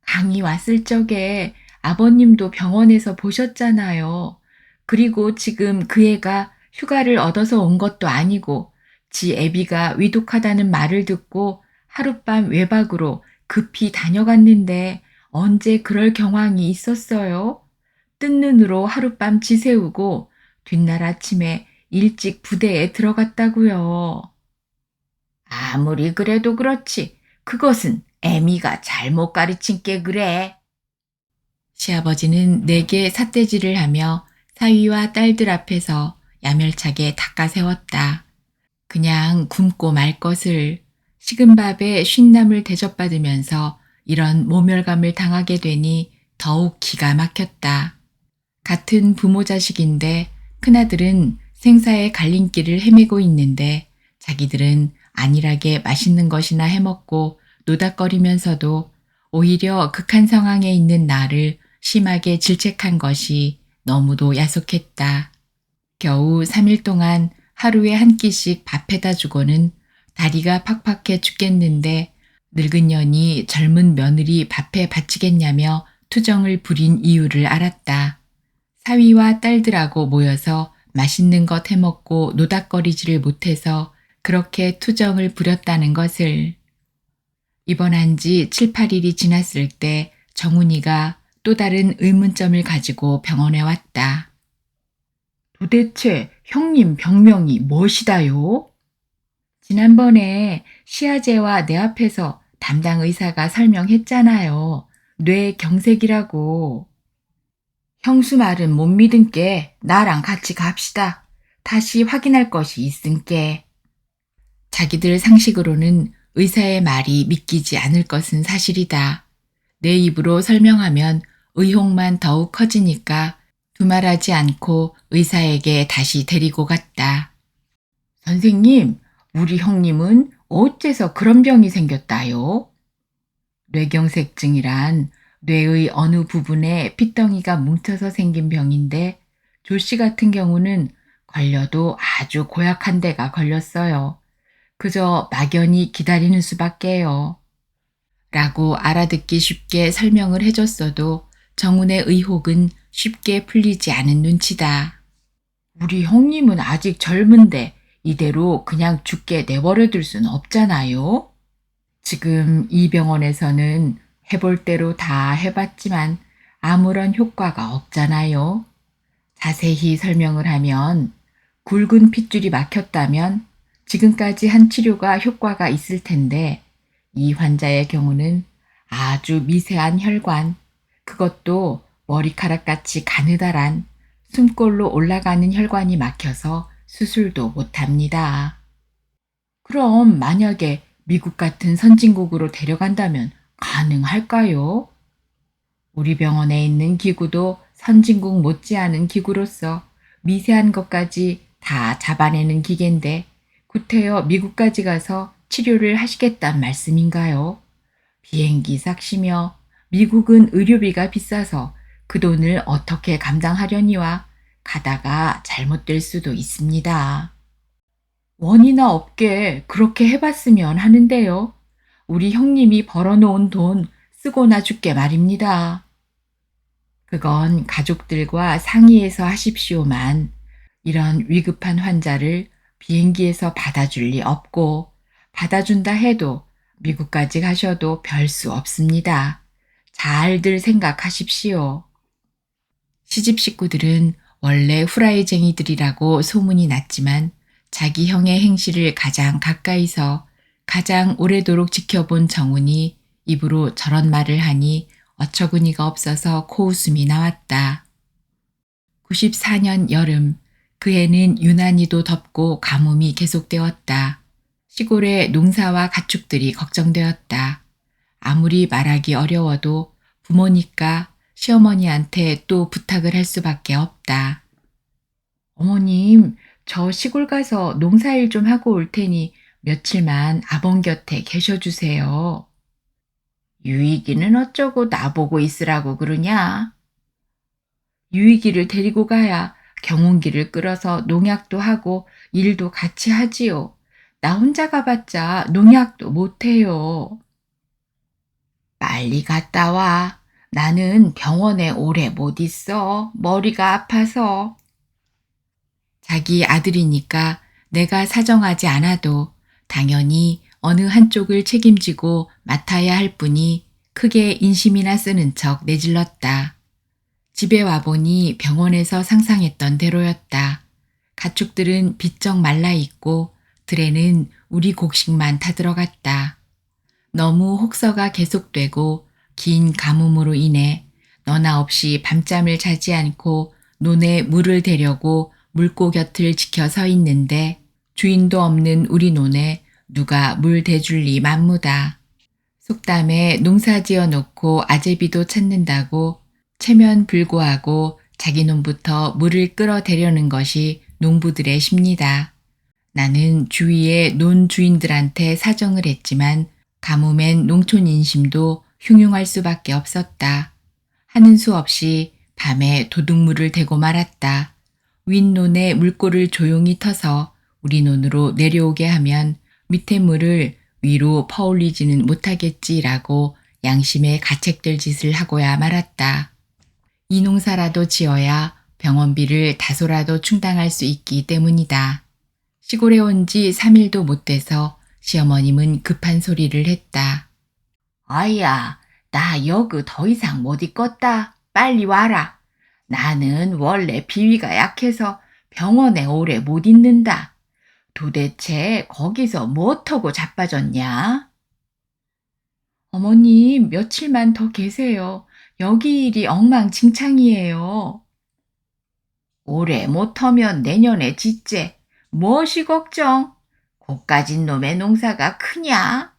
강이 왔을 적에 아버님도 병원에서 보셨잖아요. 그리고 지금 그 애가 휴가를 얻어서 온 것도 아니고 지 애비가 위독하다는 말을 듣고 하룻밤 외박으로 급히 다녀갔는데 언제 그럴 경황이 있었어요? 뜬 눈으로 하룻밤 지새우고 뒷날 아침에 일찍 부대에 들어갔다고요. 아무리 그래도 그렇지. 그것은 애미가 잘못 가르친 게 그래. 시아버지는 내게 삿대질을 하며 사위와 딸들 앞에서 야멸차게 닦아세웠다. 그냥 굶고 말 것을 식은 밥에 쉰남을 대접받으면서 이런 모멸감을 당하게 되니 더욱 기가 막혔다. 같은 부모 자식인데 큰아들은 생사의 갈림길을 헤매고 있는데 자기들은 안일하게 맛있는 것이나 해먹고 노닥거리면서도 오히려 극한 상황에 있는 나를 심하게 질책한 것이 너무도 야속했다. 겨우 3일 동안 하루에 한 끼씩 밥해다 주고는 다리가 팍팍해 죽겠는데 늙은 년이 젊은 며느리 밥해 바치겠냐며 투정을 부린 이유를 알았다. 사위와 딸들하고 모여서 맛있는 것 해먹고 노닥거리지를 못해서 그렇게 투정을 부렸다는 것을. 입원한 지 7, 8일이 지났을 때 정훈이가 또 다른 의문점을 가지고 병원에 왔다. 도대체 형님 병명이 무엇이다요? 지난번에 시아제와 내 앞에서 담당 의사가 설명했잖아요. 뇌경색이라고. 형수 말은 못 믿은께 나랑 같이 갑시다. 다시 확인할 것이 있은께. 자기들 상식으로는 의사의 말이 믿기지 않을 것은 사실이다. 내 입으로 설명하면 의혹만 더욱 커지니까 두말하지 않고 의사에게 다시 데리고 갔다. 선생님, 우리 형님은 어째서 그런 병이 생겼다요? 뇌경색증이란 뇌의 어느 부분에 핏덩이가 뭉쳐서 생긴 병인데 조씨 같은 경우는 걸려도 아주 고약한 데가 걸렸어요. 그저 막연히 기다리는 수밖에요. 라고 알아듣기 쉽게 설명을 해줬어도 정훈의 의혹은 쉽게 풀리지 않은 눈치다. 우리 형님은 아직 젊은데 이대로 그냥 죽게 내버려둘 수는 없잖아요. 지금 이 병원에서는 해볼 대로 다 해봤지만 아무런 효과가 없잖아요. 자세히 설명을 하면 굵은 핏줄이 막혔다면 지금까지 한 치료가 효과가 있을 텐데 이 환자의 경우는 아주 미세한 혈관, 그것도 머리카락같이 가느다란 숨골로 올라가는 혈관이 막혀서 수술도 못합니다. 그럼 만약에 미국 같은 선진국으로 데려간다면 가능할까요? 우리 병원에 있는 기구도 선진국 못지않은 기구로서 미세한 것까지 다 잡아내는 기계인데 구태여 미국까지 가서 치료를 하시겠단 말씀인가요? 비행기 삭시며 미국은 의료비가 비싸서 그 돈을 어떻게 감당하려니와 가다가 잘못될 수도 있습니다. 원이나 없게 그렇게 해봤으면 하는데요. 우리 형님이 벌어놓은 돈 쓰고나 죽게 말입니다. 그건 가족들과 상의해서 하십시오만 이런 위급한 환자를 비행기에서 받아줄 리 없고 받아준다 해도 미국까지 가셔도 별 수 없습니다. 잘들 생각하십시오. 시집 식구들은 원래 후라이쟁이들이라고 소문이 났지만 자기 형의 행실을 가장 가까이서 가장 오래도록 지켜본 정훈이 입으로 저런 말을 하니 어처구니가 없어서 코웃음이 나왔다. 94년 여름, 그 해는 유난히도 덥고 가뭄이 계속되었다. 시골의 농사와 가축들이 걱정되었다. 아무리 말하기 어려워도 부모니까 시어머니한테 또 부탁을 할 수밖에 없다. 어머님, 저 시골 가서 농사일 좀 하고 올 테니 며칠만 아범 곁에 계셔주세요. 유익이는 어쩌고 나보고 있으라고 그러냐? 유익이를 데리고 가야 경운기를 끌어서 농약도 하고 일도 같이 하지요. 나 혼자 가봤자 농약도 못해요. 빨리 갔다 와. 나는 병원에 오래 못 있어. 머리가 아파서. 자기 아들이니까 내가 사정하지 않아도 당연히 어느 한쪽을 책임지고 맡아야 할 뿐이 크게 인심이나 쓰는 척 내질렀다. 집에 와보니 병원에서 상상했던 대로였다. 가축들은 비쩍 말라있고 들에는 우리 곡식만 타들어갔다. 너무 혹서가 계속되고 긴 가뭄으로 인해 너나 없이 밤잠을 자지 않고 논에 물을 대려고 물고 곁을 지켜 서 있는데 주인도 없는 우리 논에 누가 물 대줄 리 만무다. 속담에 농사 지어 놓고 아제비도 찾는다고 체면불고하고 자기 논부터 물을 끌어대려는 것이 농부들의 심리다. 나는 주위의 논 주인들한테 사정을 했지만 가뭄엔 농촌 인심도 흉흉할 수밖에 없었다. 하는 수 없이 밤에 도둑물을 대고 말았다. 윗논에 물꼬를 조용히 터서 우리 논으로 내려오게 하면 밑에 물을 위로 퍼올리지는 못하겠지라고 양심에 가책될 짓을 하고야 말았다. 이 농사라도 지어야 병원비를 다소라도 충당할 수 있기 때문이다. 시골에 온 지 3일도 못 돼서 시어머님은 급한 소리를 했다. 아이야, 나 여기 더 이상 못 있겠다. 빨리 와라. 나는 원래 비위가 약해서 병원에 오래 못 있는다. 도대체 거기서 뭐하고 자빠졌냐? 어머님, 며칠만 더 계세요. 여기 일이 엉망진창이에요. 올해 못하면 내년에 짓재. 무엇이 걱정? 고까진 놈의 농사가 크냐?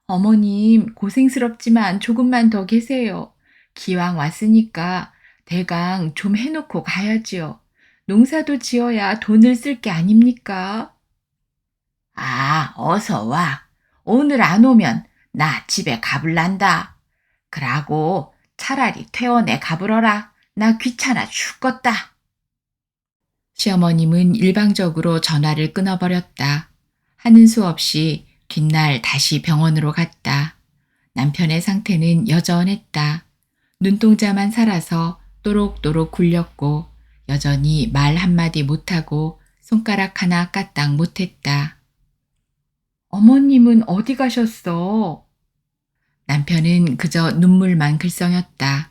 어머님, 고생스럽지만 조금만 더 계세요. 기왕 왔으니까 대강 좀 해놓고 가야지요. 농사도 지어야 돈을 쓸 게 아닙니까? 아, 어서 와. 오늘 안 오면 나 집에 가불란다. 그러고 차라리 퇴원에 가불어라. 나 귀찮아 죽겠다. 시어머님은 일방적으로 전화를 끊어버렸다. 하는 수 없이 뒷날 다시 병원으로 갔다. 남편의 상태는 여전했다. 눈동자만 살아서 또록또록 굴렸고 여전히 말 한마디 못하고 손가락 하나 까딱 못했다. 어머님은 어디 가셨어? 남편은 그저 눈물만 글썽였다.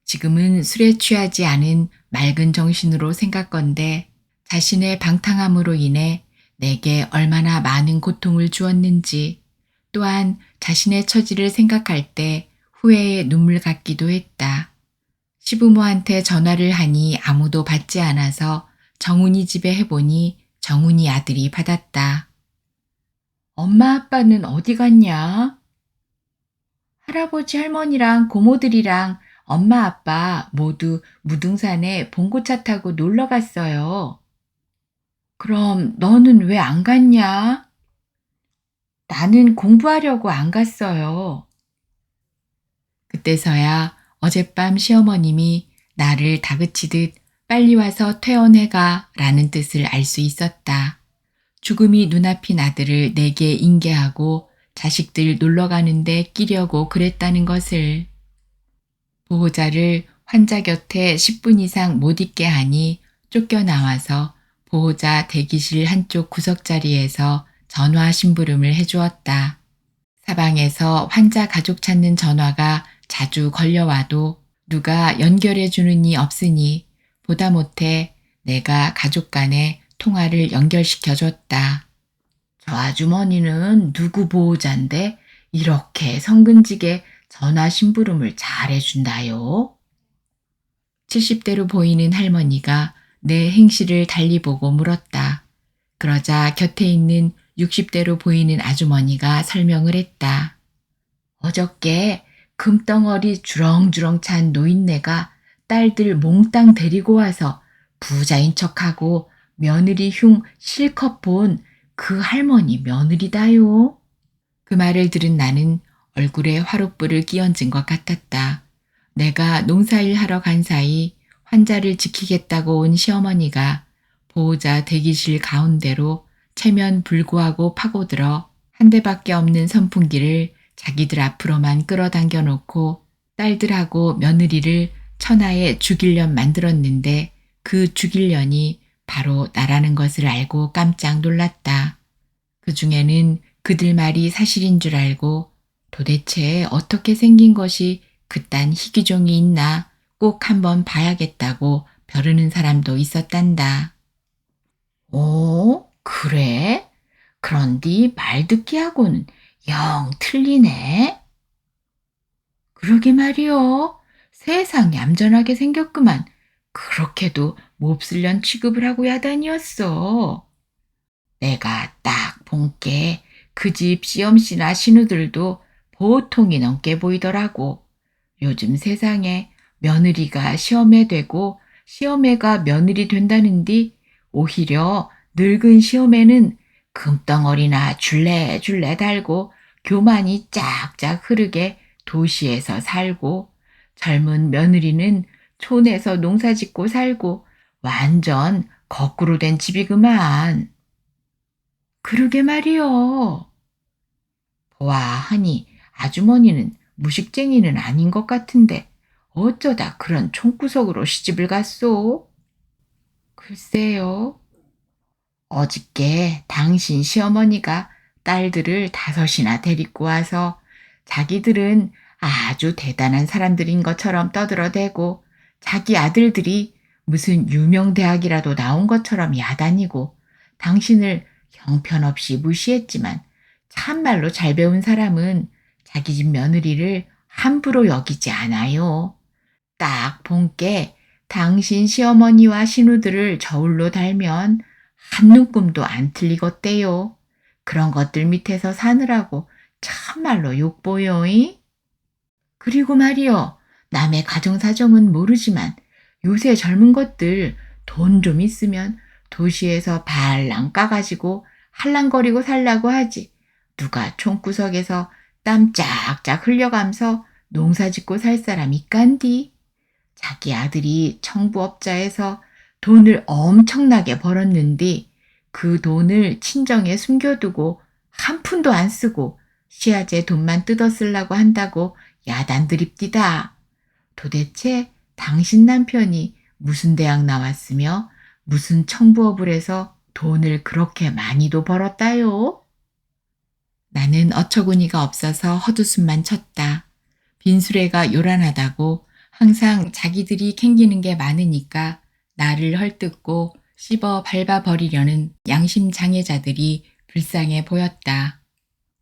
지금은 술에 취하지 않은 맑은 정신으로 생각건대 자신의 방탕함으로 인해 내게 얼마나 많은 고통을 주었는지 또한 자신의 처지를 생각할 때 후회의 눈물 같기도 했다. 시부모한테 전화를 하니 아무도 받지 않아서 정훈이 집에 해보니 정훈이 아들이 받았다. 엄마 아빠는 어디 갔냐? 할아버지 할머니랑 고모들이랑 엄마 아빠 모두 무등산에 봉고차 타고 놀러 갔어요. 그럼 너는 왜 안 갔냐? 나는 공부하려고 안 갔어요. 그때서야 어젯밤 시어머님이 나를 다그치듯 빨리 와서 퇴원해가 라는 뜻을 알 수 있었다. 죽음이 눈앞인 아들을 내게 인계하고 자식들 놀러 가는데 끼려고 그랬다는 것을. 보호자를 환자 곁에 10분 이상 못 있게 하니 쫓겨나와서 보호자 대기실 한쪽 구석자리에서 전화 심부름을 해주었다. 사방에서 환자 가족 찾는 전화가 자주 걸려와도 누가 연결해주는 이 없으니 보다 못해 내가 가족 간에 통화를 연결시켜줬다. 저 아주머니는 누구 보호자인데 이렇게 성근지게 전화 심부름을 잘해준다요? 70대로 보이는 할머니가 내 행실을 달리 보고 물었다. 그러자 곁에 있는 60대로 보이는 아주머니가 설명을 했다. 어저께 금덩어리 주렁주렁 찬 노인네가 딸들 몽땅 데리고 와서 부자인 척하고 며느리 흉 실컷 본 그 할머니 며느리다요. 그 말을 들은 나는 얼굴에 화롯불을 끼얹은 것 같았다. 내가 농사일 하러 간 사이 환자를 지키겠다고 온 시어머니가 보호자 대기실 가운데로 체면불구하고 파고들어 한 대밖에 없는 선풍기를 자기들 앞으로만 끌어당겨 놓고 딸들하고 며느리를 천하에 죽이려 만들었는데 그 죽이려니 바로 나라는 것을 알고 깜짝 놀랐다. 그 중에는 그들 말이 사실인 줄 알고 도대체 어떻게 생긴 것이 그딴 희귀종이 있나 꼭 한번 봐야겠다고 벼르는 사람도 있었단다. 오, 그래? 그런디 말 듣기하고는 영 틀리네. 그러게 말이여. 세상 얌전하게 생겼구만. 그렇게도 몹쓸년 취급을 하고 야단이었어. 내가 딱 본게 그 집 시엄씨나 신우들도 보통이 넘게 보이더라고. 요즘 세상에 며느리가 시어매 되고 시어매가 며느리 된다는디 오히려 늙은 시어매는 금덩어리나 줄레줄레 달고 교만이 쫙쫙 흐르게 도시에서 살고 젊은 며느리는 촌에서 농사짓고 살고 완전 거꾸로 된 집이구만. 그러게 말이여. 보아하니 아주머니는 무식쟁이는 아닌 것 같은데 어쩌다 그런 총구석으로 시집을 갔소? 글쎄요. 어저께 당신 시어머니가 딸들을 다섯이나 데리고 와서 자기들은 아주 대단한 사람들인 것처럼 떠들어대고 자기 아들들이 무슨 유명 대학이라도 나온 것처럼 야단이고 당신을 형편없이 무시했지만 참말로 잘 배운 사람은 자기 집 며느리를 함부로 여기지 않아요. 딱 본게 당신 시어머니와 신우들을 저울로 달면 한눈금도 안 틀리겠대요. 그런 것들 밑에서 사느라고 참말로 욕보여이. 그리고 말이여, 남의 가정사정은 모르지만 요새 젊은 것들 돈 좀 있으면 도시에서 발랑 까가지고 할랑거리고 살라고 하지. 누가 총구석에서 땀 쫙쫙 흘려가면서 농사짓고 살 사람 있간디? 자기 아들이 청부업자에서 돈을 엄청나게 벌었는데 그 돈을 친정에 숨겨두고 한 푼도 안 쓰고 시아제 돈만 뜯어 쓰려고 한다고 야단 드립디다. 도대체 당신 남편이 무슨 대학 나왔으며 무슨 청부업을 해서 돈을 그렇게 많이도 벌었다요? 나는 어처구니가 없어서 헛웃음만 쳤다. 빈수레가 요란하다고 항상 자기들이 캥기는 게 많으니까 나를 헐뜯고 씹어 밟아버리려는 양심장애자들이 불쌍해 보였다.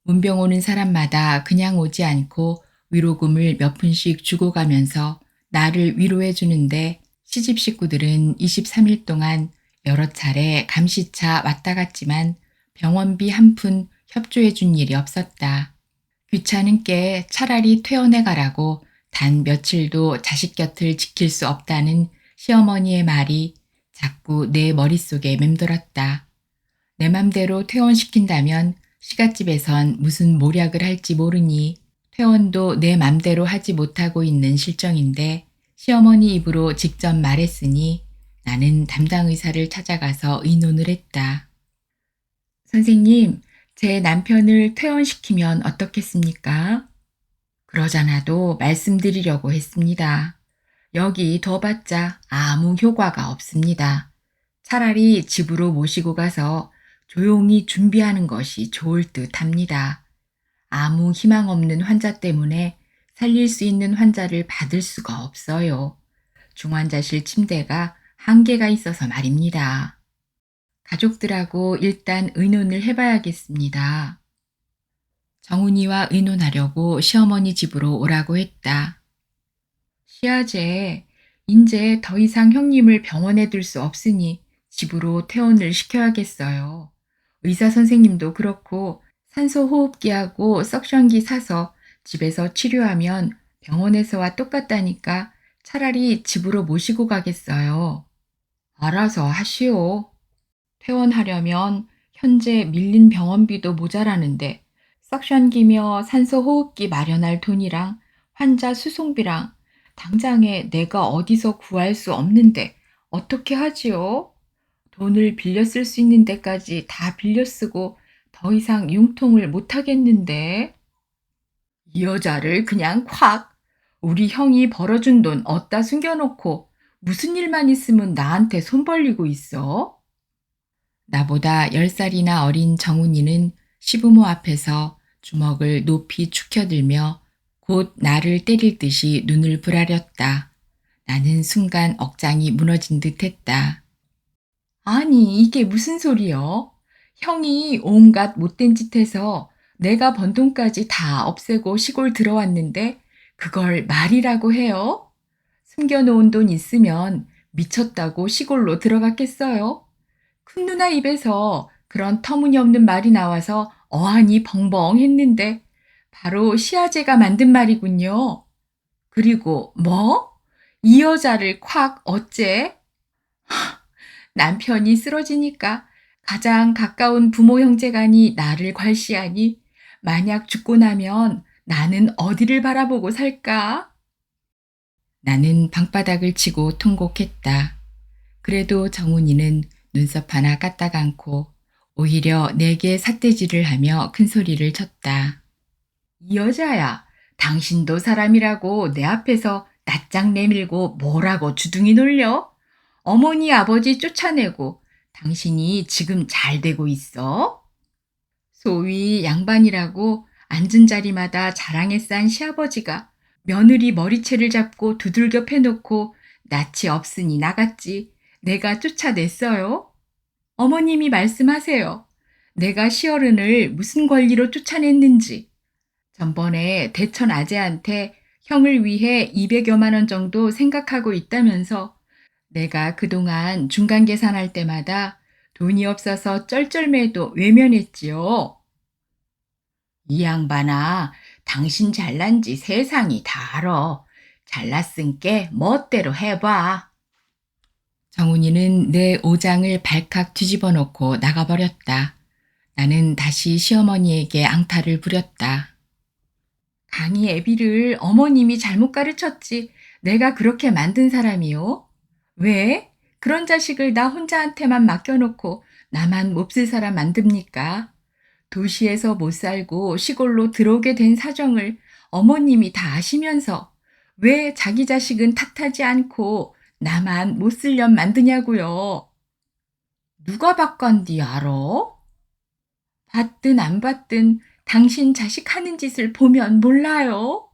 문병 오는 사람마다 그냥 오지 않고 위로금을 몇 푼씩 주고 가면서 나를 위로해 주는데 시집 식구들은 23일 동안 여러 차례 감시차 왔다 갔지만 병원비 한 푼 협조해 준 일이 없었다. 귀찮은 게 차라리 퇴원해 가라고 단 며칠도 자식 곁을 지킬 수 없다는 시어머니의 말이 자꾸 내 머릿속에 맴돌았다. 내 맘대로 퇴원시킨다면 시갓집에선 무슨 모략을 할지 모르니 퇴원도 내 맘대로 하지 못하고 있는 실정인데 시어머니 입으로 직접 말했으니 나는 담당 의사를 찾아가서 의논을 했다. 선생님, 제 남편을 퇴원시키면 어떻겠습니까? 그러잖아도 말씀드리려고 했습니다. 여기 더 봤자 아무 효과가 없습니다. 차라리 집으로 모시고 가서 조용히 준비하는 것이 좋을 듯 합니다. 아무 희망 없는 환자 때문에 살릴 수 있는 환자를 받을 수가 없어요. 중환자실 침대가 한계가 있어서 말입니다. 가족들하고 일단 의논을 해봐야겠습니다. 정훈이와 의논하려고 시어머니 집으로 오라고 했다. 시아제, 인제 더 이상 형님을 병원에 둘 수 없으니 집으로 퇴원을 시켜야겠어요. 의사 선생님도 그렇고 산소호흡기하고 석션기 사서 집에서 치료하면 병원에서와 똑같다니까 차라리 집으로 모시고 가겠어요. 알아서 하시오. 퇴원하려면 현재 밀린 병원비도 모자라는데 석션기며 산소호흡기 마련할 돈이랑 환자 수송비랑 당장에 내가 어디서 구할 수 없는데 어떻게 하지요? 돈을 빌려 쓸 수 있는 데까지 다 빌려 쓰고 더 이상 융통을 못 하겠는데. 이 여자를 그냥 콱! 우리 형이 벌어준 돈 어디다 숨겨놓고 무슨 일만 있으면 나한테 손 벌리고 있어? 나보다 10살이나 어린 정훈이는 시부모 앞에서 주먹을 높이 축혀들며 곧 나를 때릴 듯이 눈을 부라렸다. 나는 순간 억장이 무너진 듯 했다. 아니, 이게 무슨 소리여? 형이 온갖 못된 짓 해서 내가 번 돈까지 다 없애고 시골 들어왔는데 그걸 말이라고 해요? 숨겨놓은 돈 있으면 미쳤다고 시골로 들어갔겠어요? 큰 누나 입에서 그런 터무니없는 말이 나와서 어안이 벙벙 했는데 바로 시아제가 만든 말이군요. 그리고 뭐? 이 여자를 콱 어째? 남편이 쓰러지니까 가장 가까운 부모 형제간이 나를 괄시하니 만약 죽고 나면 나는 어디를 바라보고 살까? 나는 방바닥을 치고 통곡했다. 그래도 정훈이는 눈썹 하나 까딱 않고 오히려 내게 삿대질을 하며 큰 소리를 쳤다. 이 여자야, 당신도 사람이라고 내 앞에서 낯짝 내밀고 뭐라고 주둥이 놀려? 어머니 아버지 쫓아내고 당신이 지금 잘 되고 있어? 소위 양반이라고 앉은 자리마다 자랑에 싼 시아버지가 며느리 머리채를 잡고 두들겨 패놓고 낯이 없으니 나갔지 내가 쫓아냈어요? 어머님이 말씀하세요. 내가 시어른을 무슨 권리로 쫓아냈는지. 전번에 대천 아재한테 형을 위해 200여만 원 정도 생각하고 있다면서 내가 그동안 중간 계산할 때마다 돈이 없어서 쩔쩔매도 외면했지요. 이 양반아, 당신 잘난 지 세상이 다 알아. 잘났으니까 멋대로 해봐. 정훈이는 내 오장을 발칵 뒤집어 놓고 나가버렸다. 나는 다시 시어머니에게 앙탈을 부렸다. 강희 애비를 어머님이 잘못 가르쳤지 내가 그렇게 만든 사람이요? 왜? 그런 자식을 나 혼자한테만 맡겨놓고 나만 몹쓸 사람 만듭니까? 도시에서 못 살고 시골로 들어오게 된 사정을 어머님이 다 아시면서 왜 자기 자식은 탓하지 않고 나만 못 쓸년 만드냐고요? 누가 바꾼디 알아? 봤든 안 봤든 당신 자식 하는 짓을 보면 몰라요?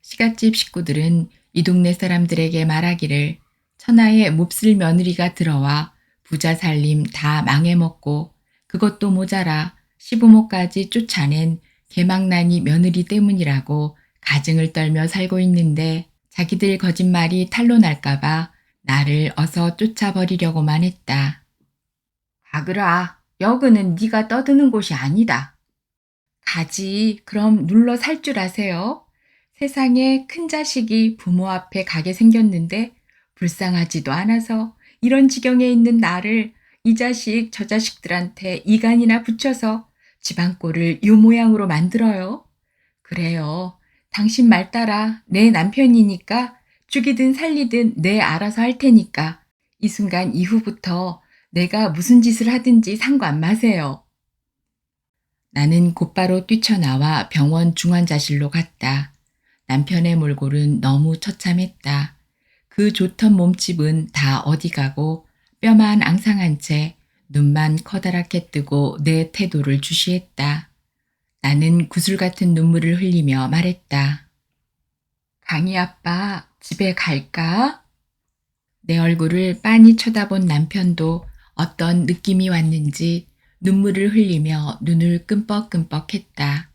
시갓집 식구들은 이 동네 사람들에게 말하기를 천하의 몹쓸 며느리가 들어와 부자 살림 다 망해먹고 그것도 모자라 시부모까지 쫓아낸 개망나니 며느리 때문이라고 가증을 떨며 살고 있는데 자기들 거짓말이 탄로 날까봐 나를 어서 쫓아버리려고만 했다. 가그라, 여기는 네가 떠드는 곳이 아니다. 가지, 그럼 눌러 살 줄 아세요? 세상에 큰 자식이 부모 앞에 가게 생겼는데 불쌍하지도 않아서 이런 지경에 있는 나를 이 자식 저 자식들한테 이간이나 붙여서 집안꼴을 요 모양으로 만들어요. 그래요. 당신 말 따라 내 남편이니까 죽이든 살리든 내 알아서 할 테니까 이 순간 이후부터 내가 무슨 짓을 하든지 상관 마세요. 나는 곧바로 뛰쳐나와 병원 중환자실로 갔다. 남편의 몰골은 너무 처참했다. 그 좋던 몸집은 다 어디 가고 뼈만 앙상한 채 눈만 커다랗게 뜨고 내 태도를 주시했다. 나는 구슬 같은 눈물을 흘리며 말했다. 강희 아빠, 집에 갈까? 내 얼굴을 빤히 쳐다본 남편도 어떤 느낌이 왔는지 눈물을 흘리며 눈을 끔뻑끔뻑했다.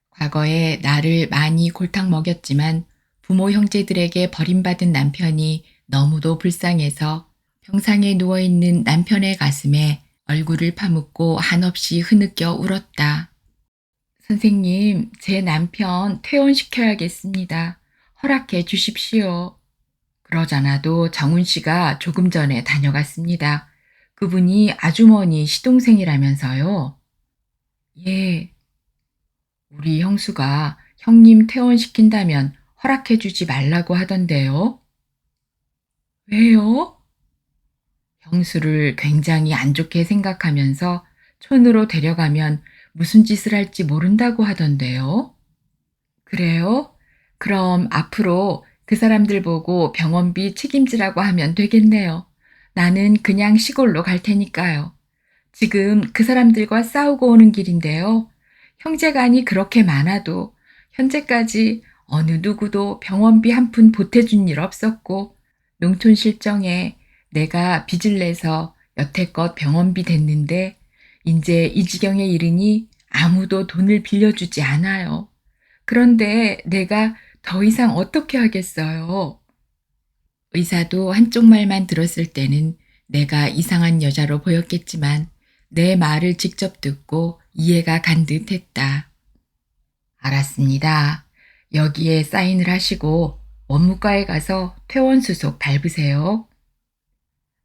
과거에 나를 많이 골탕 먹였지만 부모 형제들에게 버림받은 남편이 너무도 불쌍해서 병상에 누워있는 남편의 가슴에 얼굴을 파묻고 한없이 흐느껴 울었다. 선생님, 제 남편 퇴원시켜야겠습니다. 허락해 주십시오. 그러잖아도 정훈 씨가 조금 전에 다녀갔습니다. 그분이 아주머니 시동생이라면서요. 예. 우리 형수가 형님 퇴원시킨다면 허락해 주지 말라고 하던데요. 왜요? 형수를 굉장히 안 좋게 생각하면서 촌으로 데려가면 무슨 짓을 할지 모른다고 하던데요. 그래요? 그럼 앞으로 그 사람들 보고 병원비 책임지라고 하면 되겠네요. 나는 그냥 시골로 갈 테니까요. 지금 그 사람들과 싸우고 오는 길인데요. 형제간이 그렇게 많아도 현재까지 어느 누구도 병원비 한 푼 보태준 일 없었고, 농촌 실정에 내가 빚을 내서 여태껏 병원비 댔는데 이제 이 지경에 이르니 아무도 돈을 빌려주지 않아요. 그런데 내가 더 이상 어떻게 하겠어요? 의사도 한쪽 말만 들었을 때는 내가 이상한 여자로 보였겠지만 내 말을 직접 듣고 이해가 간 듯 했다. 알았습니다. 여기에 사인을 하시고 원무과에 가서 퇴원수속 밟으세요.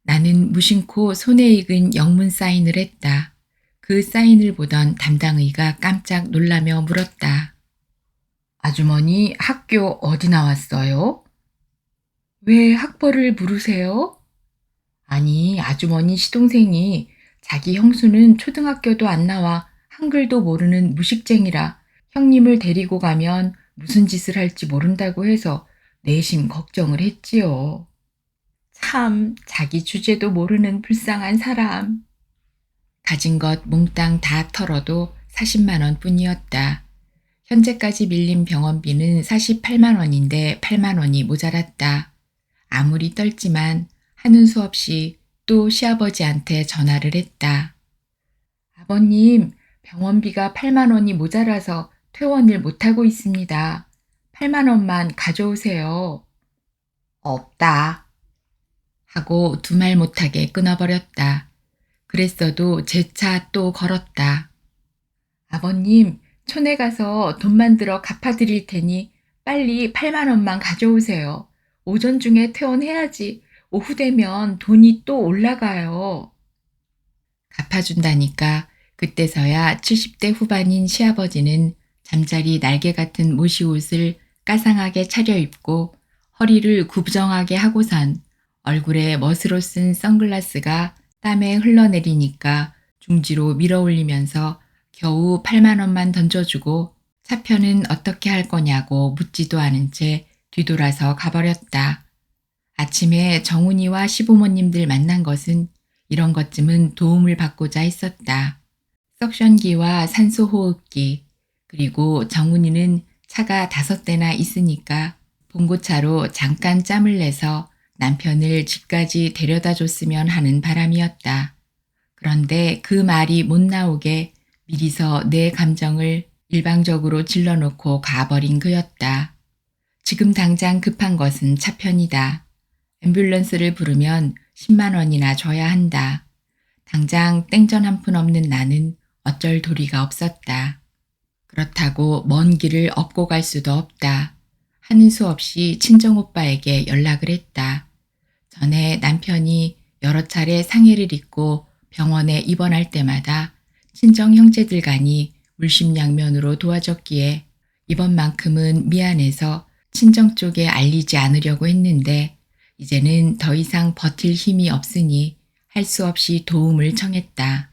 나는 무심코 손에 익은 영문 사인을 했다. 그 사인을 보던 담당의가 깜짝 놀라며 물었다. 아주머니 학교 어디 나왔어요? 왜 학벌을 물으세요? 아니, 아주머니 시동생이 자기 형수는 초등학교도 안 나와 한글도 모르는 무식쟁이라 형님을 데리고 가면 무슨 짓을 할지 모른다고 해서 내심 걱정을 했지요. 참, 자기 주제도 모르는 불쌍한 사람. 가진 것 몽땅 다 털어도 40만 원 뿐이었다. 현재까지 밀린 병원비는 48만 원인데 8만 원이 모자랐다. 아무리 떨지만 하는 수 없이 또 시아버지한테 전화를 했다. 아버님, 병원비가 8만 원이 모자라서 퇴원을 못하고 있습니다. 8만 원만 가져오세요. 없다. 하고 두 말 못하게 끊어버렸다. 그랬어도 재차 또 걸었다. 아버님, 촌에 가서 돈만 들어 갚아드릴 테니 빨리 8만 원만 가져오세요. 오전 중에 퇴원해야지. 오후 되면 돈이 또 올라가요. 갚아준다니까 그때서야 70대 후반인 시아버지는 잠자리 날개 같은 모시옷을 까상하게 차려입고 허리를 구부정하게 하고선 얼굴에 멋으로 쓴 선글라스가 땀에 흘러내리니까 중지로 밀어올리면서 겨우 8만 원만 던져주고 차편은 어떻게 할 거냐고 묻지도 않은 채 뒤돌아서 가버렸다. 아침에 정훈이와 시부모님들 만난 것은 이런 것쯤은 도움을 받고자 했었다. 석션기와 산소호흡기, 그리고 정훈이는 차가 5대나 있으니까 봉고차로 잠깐 짬을 내서 남편을 집까지 데려다 줬으면 하는 바람이었다. 그런데 그 말이 못 나오게 미리서 내 감정을 일방적으로 질러놓고 가버린 그였다. 지금 당장 급한 것은 차편이다. 앰뷸런스를 부르면 10만 원이나 줘야 한다. 당장 땡전 한 푼 없는 나는 어쩔 도리가 없었다. 그렇다고 먼 길을 업고 갈 수도 없다. 하는 수 없이 친정오빠에게 연락을 했다. 전에 남편이 여러 차례 상해를 입고 병원에 입원할 때마다 친정 형제들 간이 물심양면으로 도와줬기에 이번만큼은 미안해서 친정 쪽에 알리지 않으려고 했는데 이제는 더 이상 버틸 힘이 없으니 할 수 없이 도움을 청했다.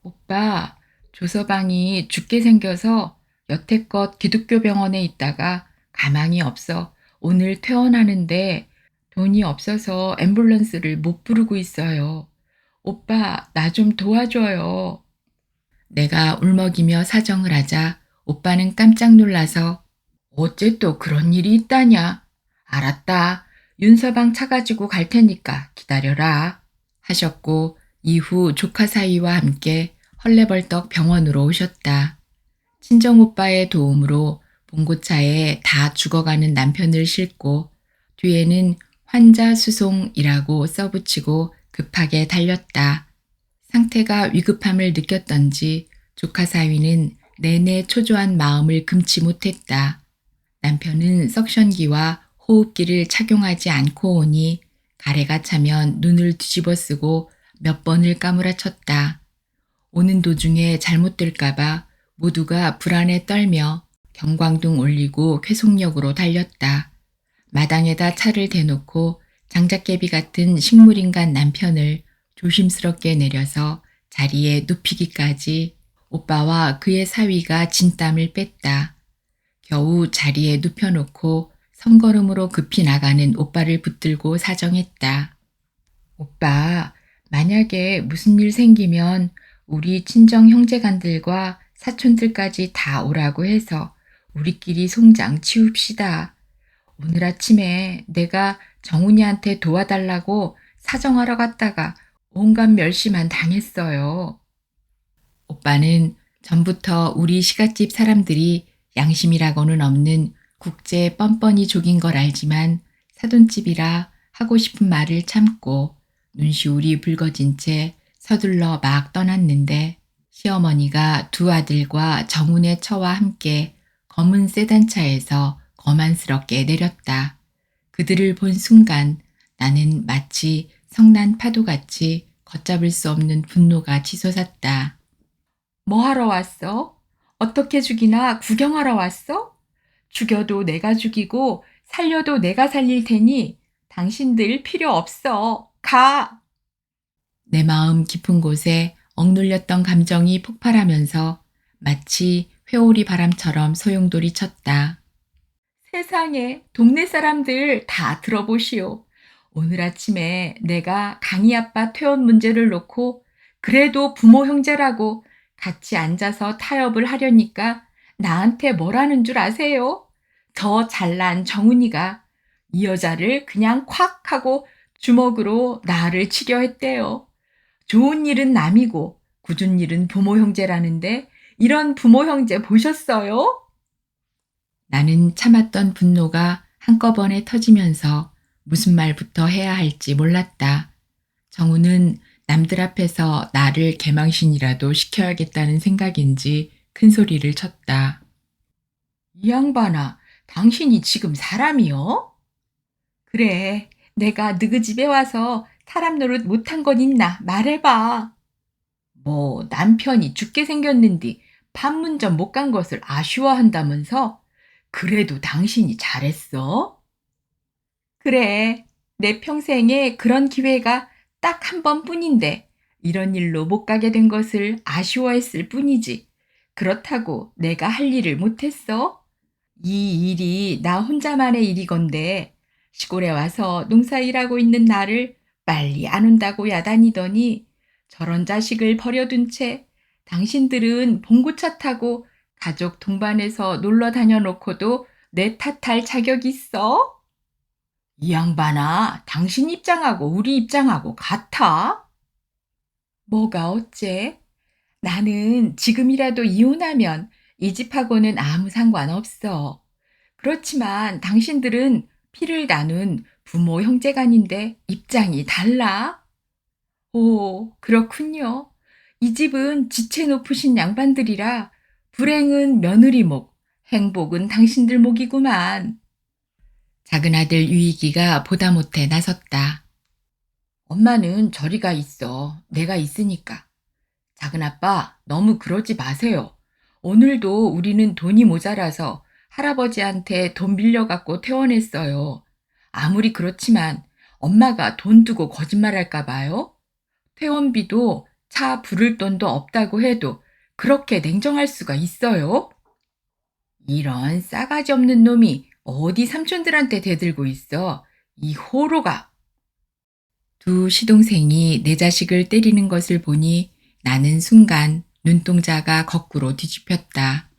오빠, 조서방이 죽게 생겨서 여태껏 기독교 병원에 있다가 가망이 없어 오늘 퇴원하는데 돈이 없어서 앰뷸런스를 못 부르고 있어요. 오빠, 나 좀 도와줘요. 내가 울먹이며 사정을 하자 오빠는 깜짝 놀라서 어째 또 그런 일이 있다냐? 알았다. 윤서방 차 가지고 갈 테니까 기다려라. 하셨고 이후 조카 사위와 함께 헐레벌떡 병원으로 오셨다. 친정오빠의 도움으로 봉고차에 다 죽어가는 남편을 싣고 뒤에는 환자 수송이라고 써붙이고 급하게 달렸다. 상태가 위급함을 느꼈던지 조카 사위는 내내 초조한 마음을 금치 못했다. 남편은 석션기와 호흡기를 착용하지 않고 오니 가래가 차면 눈을 뒤집어 쓰고 몇 번을 까무라쳤다. 오는 도중에 잘못될까봐 모두가 불안에 떨며 경광등 올리고 쾌속역으로 달렸다. 마당에다 차를 대놓고 장작개비 같은 식물인간 남편을 조심스럽게 내려서 자리에 눕히기까지 오빠와 그의 사위가 진땀을 뺐다. 겨우 자리에 눕혀놓고 성걸음으로 급히 나가는 오빠를 붙들고 사정했다. 오빠, 만약에 무슨 일 생기면 우리 친정 형제간들과 사촌들까지 다 오라고 해서 우리끼리 송장 치웁시다. 오늘 아침에 내가 정훈이한테 도와달라고 사정하러 갔다가 온갖 멸시만 당했어요. 오빠는 전부터 우리 시갓집 사람들이 양심이라고는 없는 국제 뻔뻔히 족인 걸 알지만 사돈집이라 하고 싶은 말을 참고 눈시울이 붉어진 채 서둘러 막 떠났는데 시어머니가 두 아들과 정훈의 처와 함께 검은 세단차에서 거만스럽게 내렸다. 그들을 본 순간 나는 마치 성난 파도같이 걷잡을 수 없는 분노가 치솟았다. 뭐 하러 왔어? 어떻게 죽이나 구경하러 왔어? 죽여도 내가 죽이고 살려도 내가 살릴 테니 당신들 필요 없어. 가! 내 마음 깊은 곳에 억눌렸던 감정이 폭발하면서 마치 회오리 바람처럼 소용돌이 쳤다. 세상에 동네 사람들 다 들어보시오. 오늘 아침에 내가 강희 아빠 퇴원 문제를 놓고 그래도 부모 형제라고 같이 앉아서 타협을 하려니까 나한테 뭐라는 줄 아세요? 저 잘난 정훈이가 이 여자를 그냥 콱 하고 주먹으로 나를 치려 했대요. 좋은 일은 남이고 굳은 일은 부모 형제라는데 이런 부모 형제 보셨어요? 나는 참았던 분노가 한꺼번에 터지면서 무슨 말부터 해야 할지 몰랐다. 정우는 남들 앞에서 나를 개망신이라도 시켜야겠다는 생각인지 큰 소리를 쳤다. 이 양반아, 당신이 지금 사람이요? 그래, 내가 너희 집에 와서 사람 노릇 못한 건 있나 말해봐. 뭐 남편이 죽게 생겼는데 판문점 못 간 것을 아쉬워한다면서? 그래도 당신이 잘했어? 그래, 내 평생에 그런 기회가 딱 한 번뿐인데 이런 일로 못 가게 된 것을 아쉬워했을 뿐이지. 그렇다고 내가 할 일을 못했어? 이 일이 나 혼자만의 일이건데 시골에 와서 농사일하고 있는 나를 빨리 안 온다고 야단이더니 저런 자식을 버려둔 채 당신들은 봉고차 타고 가족 동반해서 놀러 다녀놓고도 내 탓할 자격 있어? 이 양반아, 당신 입장하고 우리 입장하고 같아? 뭐가 어째? 나는 지금이라도 이혼하면 이 집하고는 아무 상관없어. 그렇지만 당신들은 피를 나눈 부모 형제간인데 입장이 달라? 오, 그렇군요. 이 집은 지체 높으신 양반들이라 불행은 며느리 목, 행복은 당신들 목이구만. 작은 아들 유익이가 보다 못해 나섰다. 엄마는 저리가 있어. 내가 있으니까. 작은 아빠, 너무 그러지 마세요. 오늘도 우리는 돈이 모자라서 할아버지한테 돈 빌려갖고 퇴원했어요. 아무리 그렇지만 엄마가 돈 두고 거짓말할까 봐요. 퇴원비도 차 부를 돈도 없다고 해도 그렇게 냉정할 수가 있어요? 이런 싸가지 없는 놈이 어디 삼촌들한테 대들고 있어. 이 호로가. 두 시동생이 내 자식을 때리는 것을 보니 나는 순간 눈동자가 거꾸로 뒤집혔다.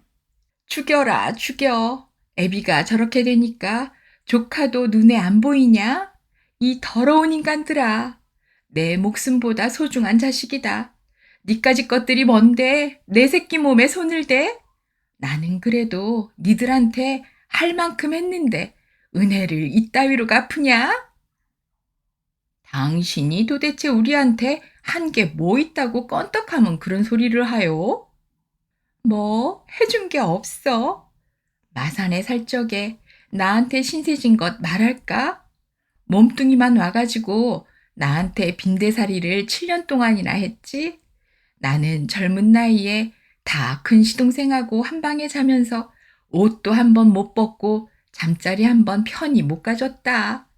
죽여라, 죽여. 애비가 저렇게 되니까 조카도 눈에 안 보이냐? 이 더러운 인간들아. 내 목숨보다 소중한 자식이다. 니까지 것들이 뭔데 내 새끼 몸에 손을 대? 나는 그래도 니들한테 할 만큼 했는데 은혜를 이따위로 갚으냐? 당신이 도대체 우리한테 한 게 뭐 있다고 껌떡하면 그런 소리를 하요? 뭐 해준 게 없어? 마산에 살 적에 나한테 신세진 것 말할까? 몸뚱이만 와가지고 나한테 빈대살이를 7년 동안이나 했지? 나는 젊은 나이에 다 큰 시동생하고 한 방에 자면서 옷도 한 번 못 벗고 잠자리 한 번 편히 못 가졌다.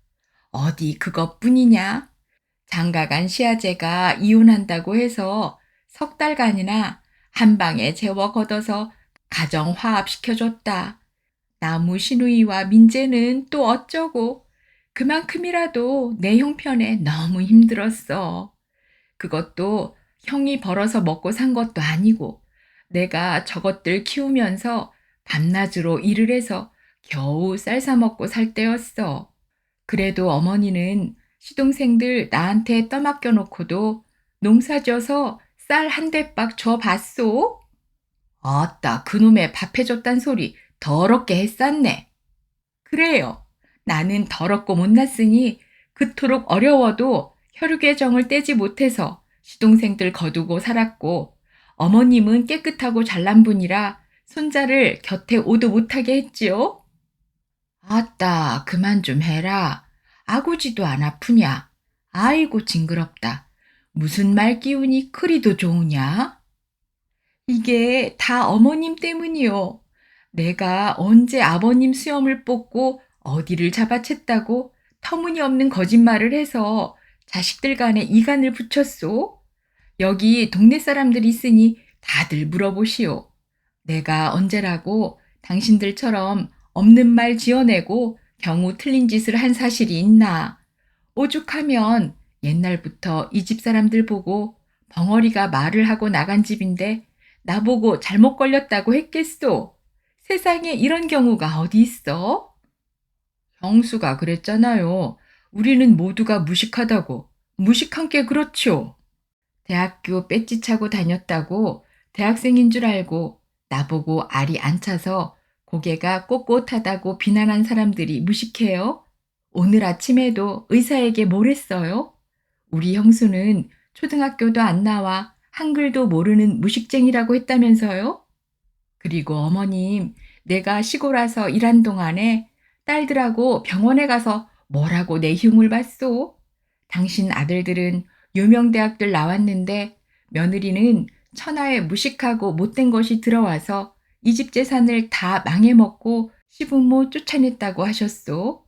어디 그것뿐이냐? 장가간 시아제가 이혼한다고 해서 석 달간이나 한 방에 재워 걷어서 가정 화합시켜줬다. 나무 시누이와 민재는 또 어쩌고. 그만큼이라도 내 형편에 너무 힘들었어. 그것도 형이 벌어서 먹고 산 것도 아니고 내가 저것들 키우면서 밤낮으로 일을 해서 겨우 쌀 사 먹고 살 때였어. 그래도 어머니는 시동생들 나한테 떠맡겨 놓고도 농사 져서 쌀 한 대박 줘 봤소? 아따, 그놈의 밥 해줬단 소리 더럽게 했었네. 그래요. 나는 더럽고 못났으니 그토록 어려워도 혈육의 정을 떼지 못해서 시동생들 거두고 살았고, 어머님은 깨끗하고 잘난 분이라 손자를 곁에 오도 못하게 했지요. 아따, 그만 좀 해라. 아구지도 안 아프냐? 아이고, 징그럽다. 무슨 말 끼우니 그리도 좋으냐? 이게 다 어머님 때문이요. 내가 언제 아버님 수염을 뽑고 어디를 잡아챘다고 터무니없는 거짓말을 해서 자식들 간에 이간을 붙였소? 여기 동네 사람들 있으니 다들 물어보시오. 내가 언제라고 당신들처럼 없는 말 지어내고 경우 틀린 짓을 한 사실이 있나? 오죽하면 옛날부터 이 집 사람들 보고 벙어리가 말을 하고 나간 집인데 나보고 잘못 걸렸다고 했겠소? 세상에 이런 경우가 어디 있어? 형수가 그랬잖아요. 우리는 모두가 무식하다고. 무식한 게 그렇죠. 대학교 배지 차고 다녔다고 대학생인 줄 알고 나보고 알이 안 차서 고개가 꼿꼿하다고 비난한 사람들이 무식해요? 오늘 아침에도 의사에게 뭘 했어요? 우리 형수는 초등학교도 안 나와 한글도 모르는 무식쟁이라고 했다면서요? 그리고 어머님, 내가 시골 와서 일한 동안에 딸들하고 병원에 가서 뭐라고 내 흉을 봤소? 당신 아들들은 유명대학들 나왔는데 며느리는 천하에 무식하고 못된 것이 들어와서 이 집 재산을 다 망해먹고 시부모 쫓아냈다고 하셨소.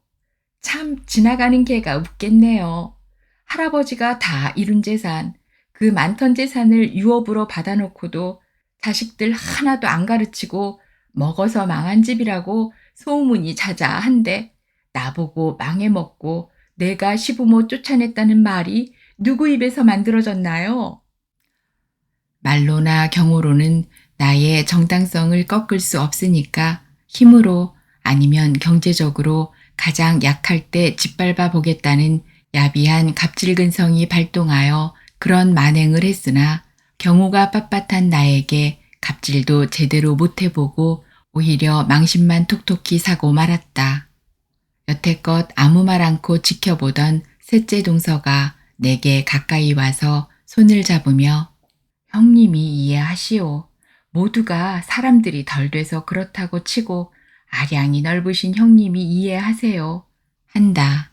참 지나가는 개가 웃겠네요. 할아버지가 다 이룬 재산, 그 많던 재산을 유업으로 받아놓고도 자식들 하나도 안 가르치고 먹어서 망한 집이라고 소문이 자자한데 나보고 망해먹고 내가 시부모 쫓아냈다는 말이 누구 입에서 만들어졌나요? 말로나 경호로는 나의 정당성을 꺾을 수 없으니까 힘으로 아니면 경제적으로 가장 약할 때 짓밟아 보겠다는 야비한 갑질근성이 발동하여 그런 만행을 했으나 경호가 빳빳한 나에게 갑질도 제대로 못해보고 오히려 망신만 톡톡히 사고 말았다. 여태껏 아무 말 않고 지켜보던 셋째 동서가 내게 가까이 와서 손을 잡으며 형님이 이해하시오. 모두가 사람들이 덜 돼서 그렇다고 치고 아량이 넓으신 형님이 이해하세요. 한다.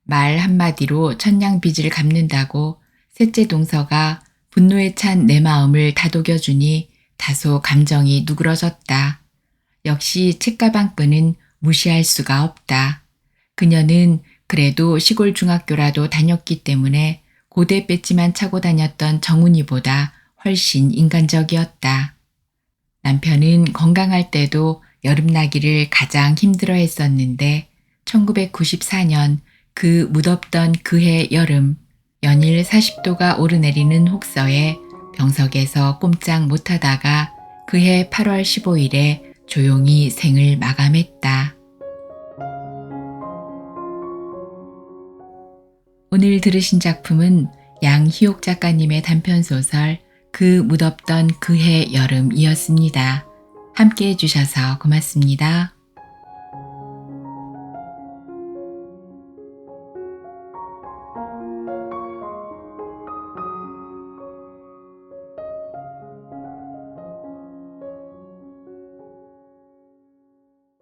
말 한마디로 천냥빚을 갚는다고 셋째 동서가 분노에 찬 내 마음을 다독여주니 다소 감정이 누그러졌다. 역시 책가방끈은 무시할 수가 없다. 그녀는 그래도 시골 중학교라도 다녔기 때문에 고대 배지만 차고 다녔던 정훈이보다 훨씬 인간적이었다. 남편은 건강할 때도 여름나기를 가장 힘들어 했었는데 1994년 그 무덥던 그해 여름 연일 40도가 오르내리는 혹서에 병석에서 꼼짝 못하다가 그해 8월 15일에 조용히 생을 마감했다. 오늘 들으신 작품은 양희옥 작가님의 단편소설 그 무덥던 그해 여름이었습니다. 함께 해주셔서 고맙습니다.